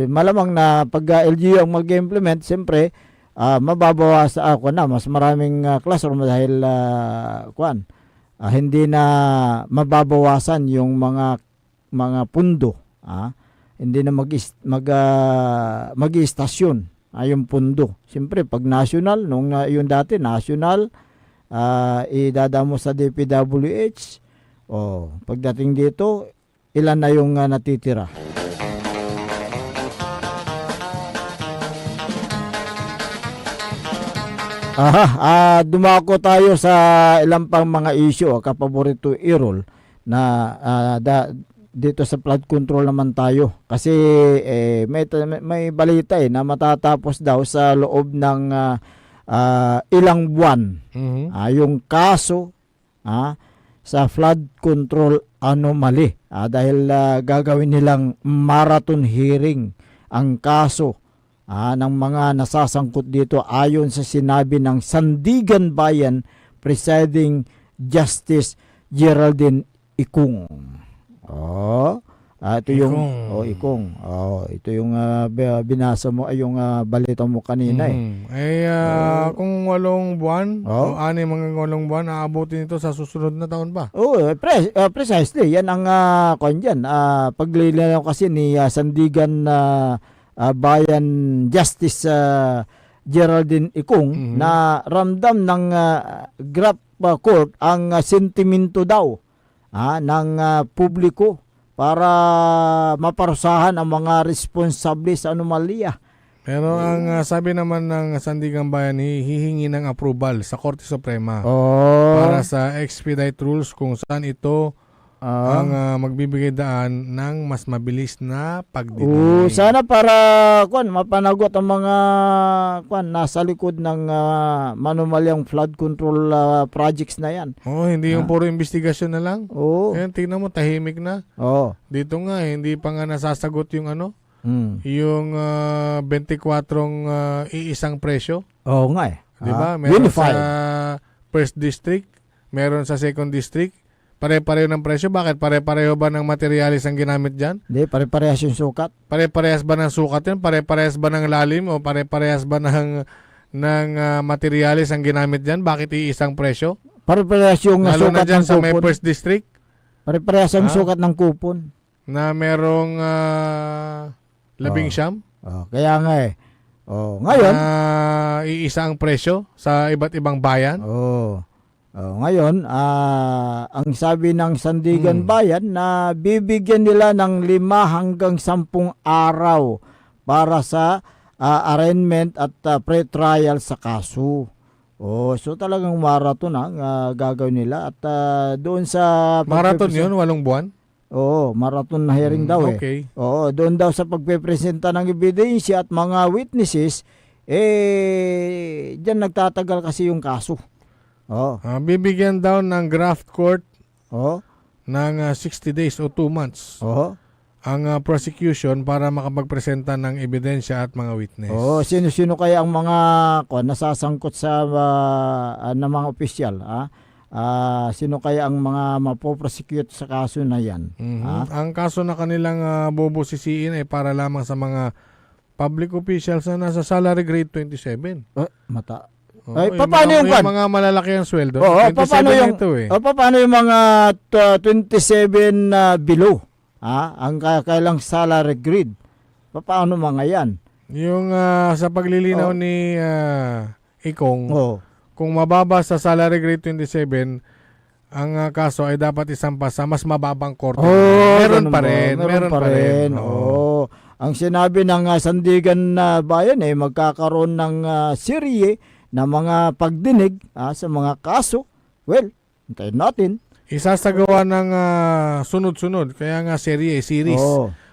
Malamang na pag LGU ang mag-implement, siyempre mababawas ako na mas maraming classroom dahil hindi na mababawasan yung mga pundo, hindi na mag-istasyon yung pundo. Siyempre pag national, nung yung dati national, idadamo sa DPWH, pagdating dito ilan na yung natitira. Dumako tayo sa ilang pang mga issue, kapaborito Irol, na dito sa flood control naman tayo. Kasi may balita na matatapos daw sa loob ng ilang buwan yung kaso sa flood control anomaly. Dahil gagawin nilang marathon hearing ang kaso ng mga nasasangkot dito ayon sa sinabi ng Sandigan Bayan Presiding Justice Geraldine Ikung. Ito yung Ikung. Ito yung binasa mo, yung balita mo kanina Kung 8 buwan o 6 mga 8 buwan, aabutin ito sa susunod na taon ba? Precisely. Yan ang paglilinaw kasi ni Sandigan Bayan Justice Geraldine Ikung na ramdam ng GRAP Court ang sentimento daw ng publiko para maparusahan ang mga responsable sa anomalya. Pero ang sabi naman ng Sandigan Bayan, hihingi ng approval sa Korte Suprema para sa expedite rules kung saan ito ang magbibigay daan ng mas mabilis na pagdinig. Sana para mapanagot ang mga nasa likod ng manumalyang flood control projects na yan. Hindi yung puro investigasyon na lang. Tingnan mo, tahimik na. Dito nga, hindi pa nga nasasagot yung yung 24 iisang presyo. Diba? Meron Unified. sa first district, meron sa second district. Pare-pareho ng presyo. Bakit? Pare-pareho ba ng materialis ang ginamit dyan? Hindi, pare-parehas yung sukat. Pare-parehas ba ng sukat yun? Pare-parehas ba ng lalim? O pare-parehas ba ng materialis ang ginamit dyan? Bakit iisang presyo? Pare-parehas yung lalo sukat na dyan ng sa may kupon. first district? Pare-parehas yung sukat ng kupon. Na merong 11. Kaya nga ngayon, iisa ang presyo sa iba't ibang bayan? Ngayon, ang sabi ng Sandigan Bayan na bibigyan nila ng 5 hanggang 10 araw para sa arraignment at pre-trial sa kaso. So talagang marathon ang gagawin nila at doon sa marathon yun, 8 buwan? Marathon na hearing daw okay. Doon daw sa pagpepresenta ng ebidensya at mga witnesses, diyan nagtatagal kasi yung kaso. Bibigyan daw ng graft court ng 60 days o 2 months ang prosecution para makapagpresenta ng ebidensya at mga witness. Sino-sino kaya ang mga nasasangkot sa ng mga opisyal? Sino kaya ang mga mapoprosecute sa kaso na yan? Ang kaso na kanilang bubusisiin ay para lamang sa mga public officials na nasa salary grade 27. Paano yung mga malalaki ang sweldo? Paano yung mga 27 below? Ang kailang salary grade. Paano mga yan? Yung sa paglilinaw ni Ikong, kung mababa sa salary grade 27, ang kaso ay dapat isampa sa mas mababang korte. Meron pa rin. Ang sinabi ng Sandigan Bayan magkakaroon ng serye na mga pagdinig sa mga kaso. Well, hintayin natin. Isasagawa ng sunod-sunod, kaya nga series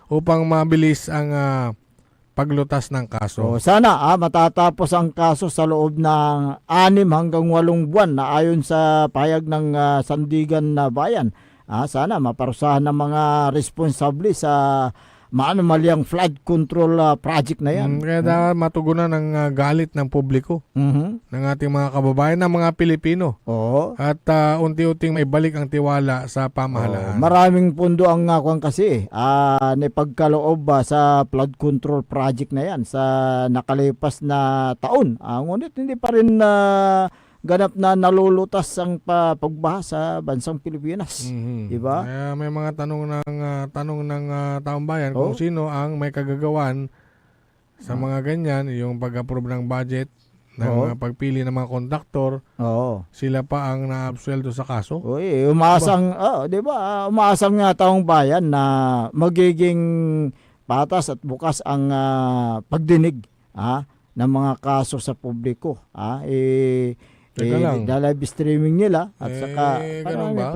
upang mabilis ang paglutas ng kaso. Sana matatapos ang kaso sa loob ng 6 hanggang 8 buwan na ayon sa payag ng Sandigan Bayan. Sana maparusahan ng mga responsable sa maanomalyang flood control project na yan. Kaya dapat matugunan ng galit ng publiko, ng ating mga kababayan, ng mga Pilipino. Oo. At unti-unting maibalik ang tiwala sa pamahalaan. Maraming pundo ang kwan kasi napagkaloob sa flood control project na yan sa nakalipas na taon. Ngunit hindi pa rin ganap na nalulutas ang pagbaha sa bansang Pilipinas. Diba? Kaya may mga tanong ng taong bayan kung sino ang may kagagawan sa mga ganyan, yung pag-approve ng budget, ng mga pagpili ng mga kontraktor. Sila pa ang naabsueldo sa kaso. Umaasang, diba? Umaasang nga taong bayan na magiging patas at bukas ang pagdinig ng mga kaso sa publiko. Live streaming nila at saka ganun ba?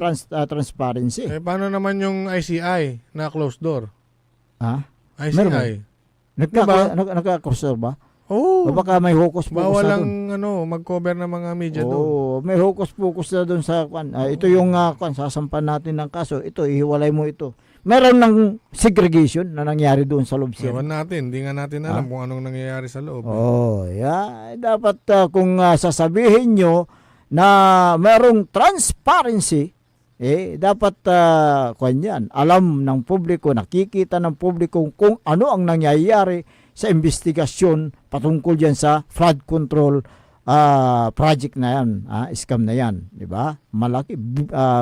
transparency. Paano naman yung ICI na closed door? ICI? Nagka-crossover ba? O baka may hokus-pokus bawal na lang doon. mag-cover ng mga media doon. May hokus-pokus na doon sa kwan. Ito yung sasampan natin ng kaso. Ito, ihiwalay mo ito. Meron ng segregation na nangyari doon sa loob siya. Ewan natin, hindi nga natin alam kung anong nangyayari sa loob. Dapat kung sasabihin nyo na merong transparency, dapat yan, alam ng publiko, nakikita ng publiko kung ano ang nangyayari sa investigasyon patungkol dyan sa flood control project na yan, scam na yan, di ba? Malaki,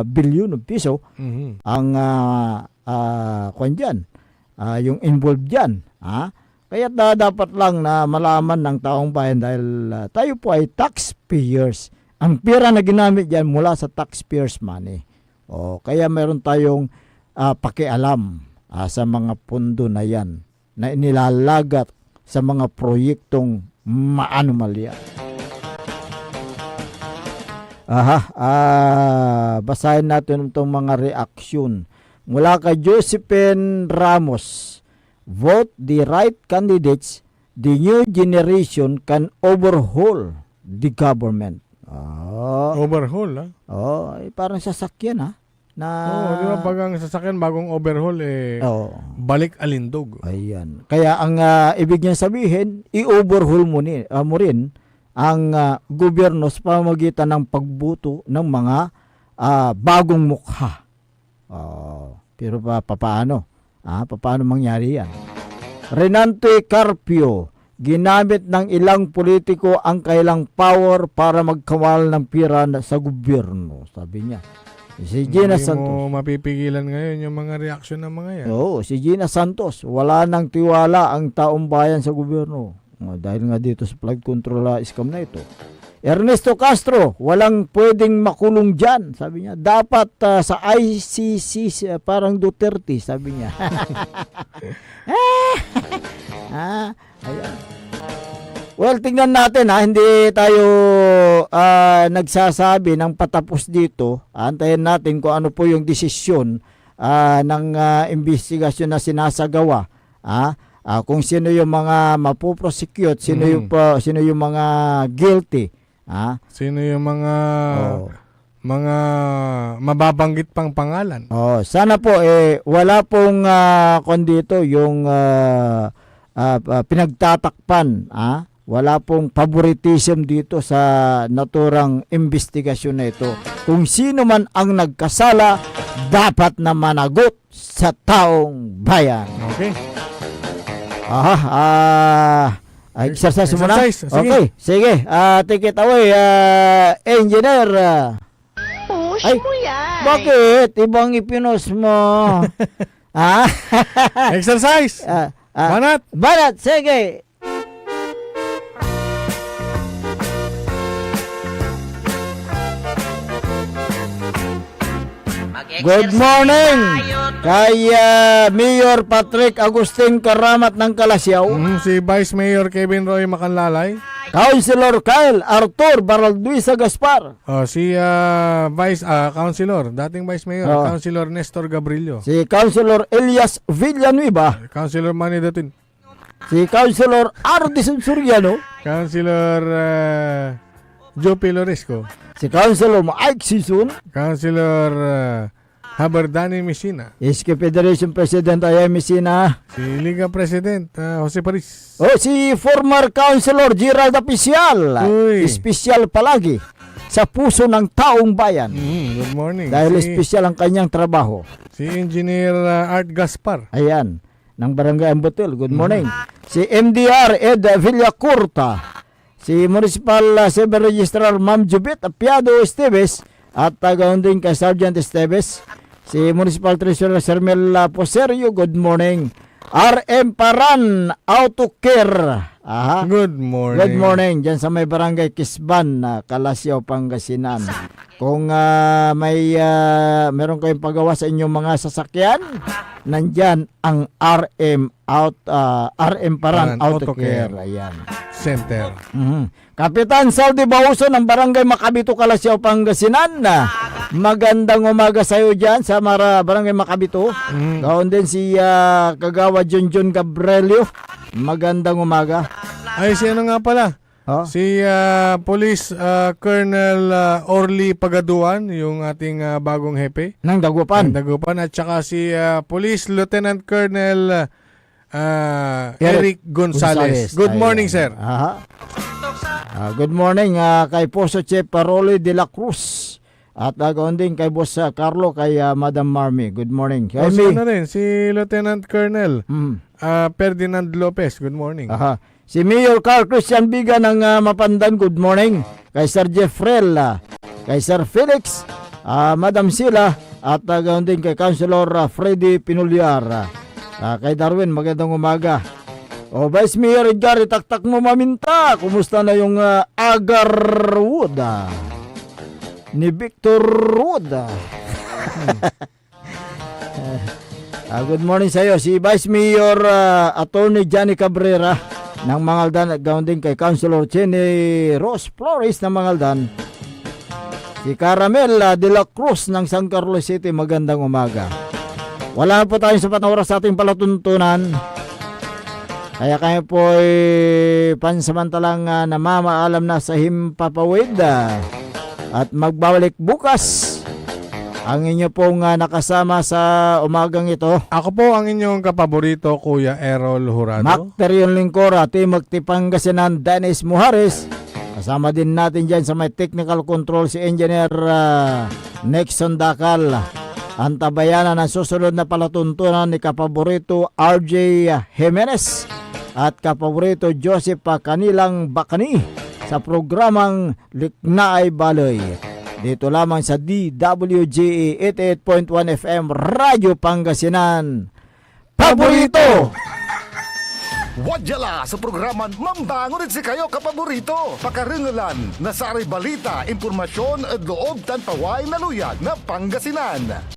bilyon ng piso ang dyan, yung involved dyan. Kaya dapat lang na malaman ng taong bayan dahil tayo po ay taxpayers. Ang pera na ginamit dyan mula sa taxpayers money. Kaya meron tayong pakialam sa mga pundo na yan na inilalagat sa mga proyektong maanomalya. Basahin natin itong mga reaksyon. Mula kay Josephine Ramos, vote the right candidates, the new generation can overhaul the government. Overhaul, Parang sasakyan, na di ba pag ang sasakyan bagong overhaul balik alindog. Ayan. Kaya ang ibig niya sabihin, i-overhaul mo rin ang gobyerno sa pamamagitan ng pagbuto ng mga bagong mukha. Pero paano? Paano mangyari yan? Renante Carpio, ginamit ng ilang politiko ang kailang power para magkawal ng pira sa gobyerno, sabi niya. Si Gina Santos. Hindi mo mapipigilan ngayon yung mga reaksyon ng mga yan. Si Gina Santos, wala nang tiwala ang taong bayan sa gobyerno. Dahil nga dito sa flood control scam na ito. Ernesto Castro, walang pwedeng makulong dyan, sabi niya. Dapat sa ICC parang Duterte, sabi niya. Ayan. Well, tingnan natin hindi tayo nagsasabi ng patapos dito. Antayin natin kung ano po yung desisyon ng investigasyon na sinasagawa. Kung sino yung mga mapuprosecute, sino yung mga guilty. Sino yung mga mababanggit pang pangalan. Sana po wala pong dito yung pinagtatakpan, wala pong favoritism dito sa naturang investigasyon na ito. Kung sino man ang nagkasala, dapat na managot sa taong bayan. Okay. Exercise muna? Exercise, sige. Okay, sige. Take it away, engineer. Push mo yan. Bakit? Ibang ipinos mo. Exercise! Banat, sige. Good morning kay Mayor Patrick Agustin Karamat ng Kalasyaw. Si Vice Mayor Kevin Roy Macanlalay. Councilor Kyle Arthur Baralduisa Gaspar. Si Vice Councilor, dating Vice Mayor, Councilor Nestor Gabrillo. Si Councilor Elias Villanueva. Councilor Manny Datin. Si Councilor Ardison Suriano. Councilor Joe Piloresco. Si Councilor Mike Sison. Councilor Haberdani Messina. Iski Federation President Aya Messina. Si Liga President Jose Paris. O si former Councilor Gerald Apicial. Uy. Espesyal palagi sa puso ng taong bayan. Good morning. Dahil si, espesyal ang kanyang trabaho. si Engineer Art Gaspar. Ayan, ng Barangay Ambotel. Good morning. Si MDR Ed Villacurta. Si Municipal Civil Registrar Ma'am Jubit Apiado Esteves. At tagaon din kay Sergeant Esteves. Si Municipal Treasurer Sermel Poserio. Good morning. RM Paran Auto Care. Aha. Good morning. Good morning. Diyan sa may barangay Kisban, Kalasyaw, Pangasinan. Kung meron kayong pagawa sa inyong mga sasakyan, nandyan ang RM Paran Auto Care. Ayan. Center. Kapitan Saldi Bauso ng barangay Makabito, Kalasyaw, Pangasinan. Magandang umaga sa iyo dyan sa barangay Makabito. Gaon din si Kagawa Junjun Gabrielio. Magandang umaga. Ay, si ano nga pala? Si Police Colonel Orly Pagaduan, yung ating bagong hepe. Ng Dagupan. At saka si Police Lieutenant Colonel Eric Gonzalez. Good morning, sir. Good morning kay Poso Chief Paroli de la Cruz. At gaon din kay Boss Carlo, kay Madam Marmy. Good morning. Kay si ano rin, si Lieutenant Colonel Ferdinand Lopez. Good morning. Si Mayor Carl Christian Biga ng Mapandan. Good morning. Kay Sir Jeffrel, kay Sir Felix, Madam Sila, at gaon din kay Councilor Freddy Pinulyar. Kay Darwin, magandang umaga. O Vice Mayor Edgar, itaktak mo maminta. Kumusta na yung Agarwood? Ni Victor Wood. Good morning sa iyo. Si Vice Mayor Attorney Johnny Cabrera ng Mangaldan, at gaon din kay Councilor Chenny Rose Flores ng Mangaldan. Si Caramel de la Cruz ng San Carlos City, magandang umaga. Wala na po tayong sapat na oras sa ating palatuntunan. Kaya kayo po ay pansamantalang namamaalam na sa Himpapawid. At magbabalik bukas ang inyo pong nakasama sa umagang ito. Ako po ang inyong kapaborito, Kuya Errol Jurado. Macterion Lingcora, Timog Tipangasinan, Dennis Muhares. Kasama din natin dyan sa may technical control si Engineer Nixon Dakal. Ang tabayanan ng susunod na palatuntunan ni kapaborito RJ Jimenez at kapaborito Joseph Kanilang Bakani sa programang Liknaay Baloy. Dito lamang sa DWGE 88.1 FM Radyo Pangasinan. Paborito! Wadyala sa programan Mambangon si kayo kapaborito. Pakaringalan na sa balita, impormasyon at loob tanpaway na luyag na Pangasinan.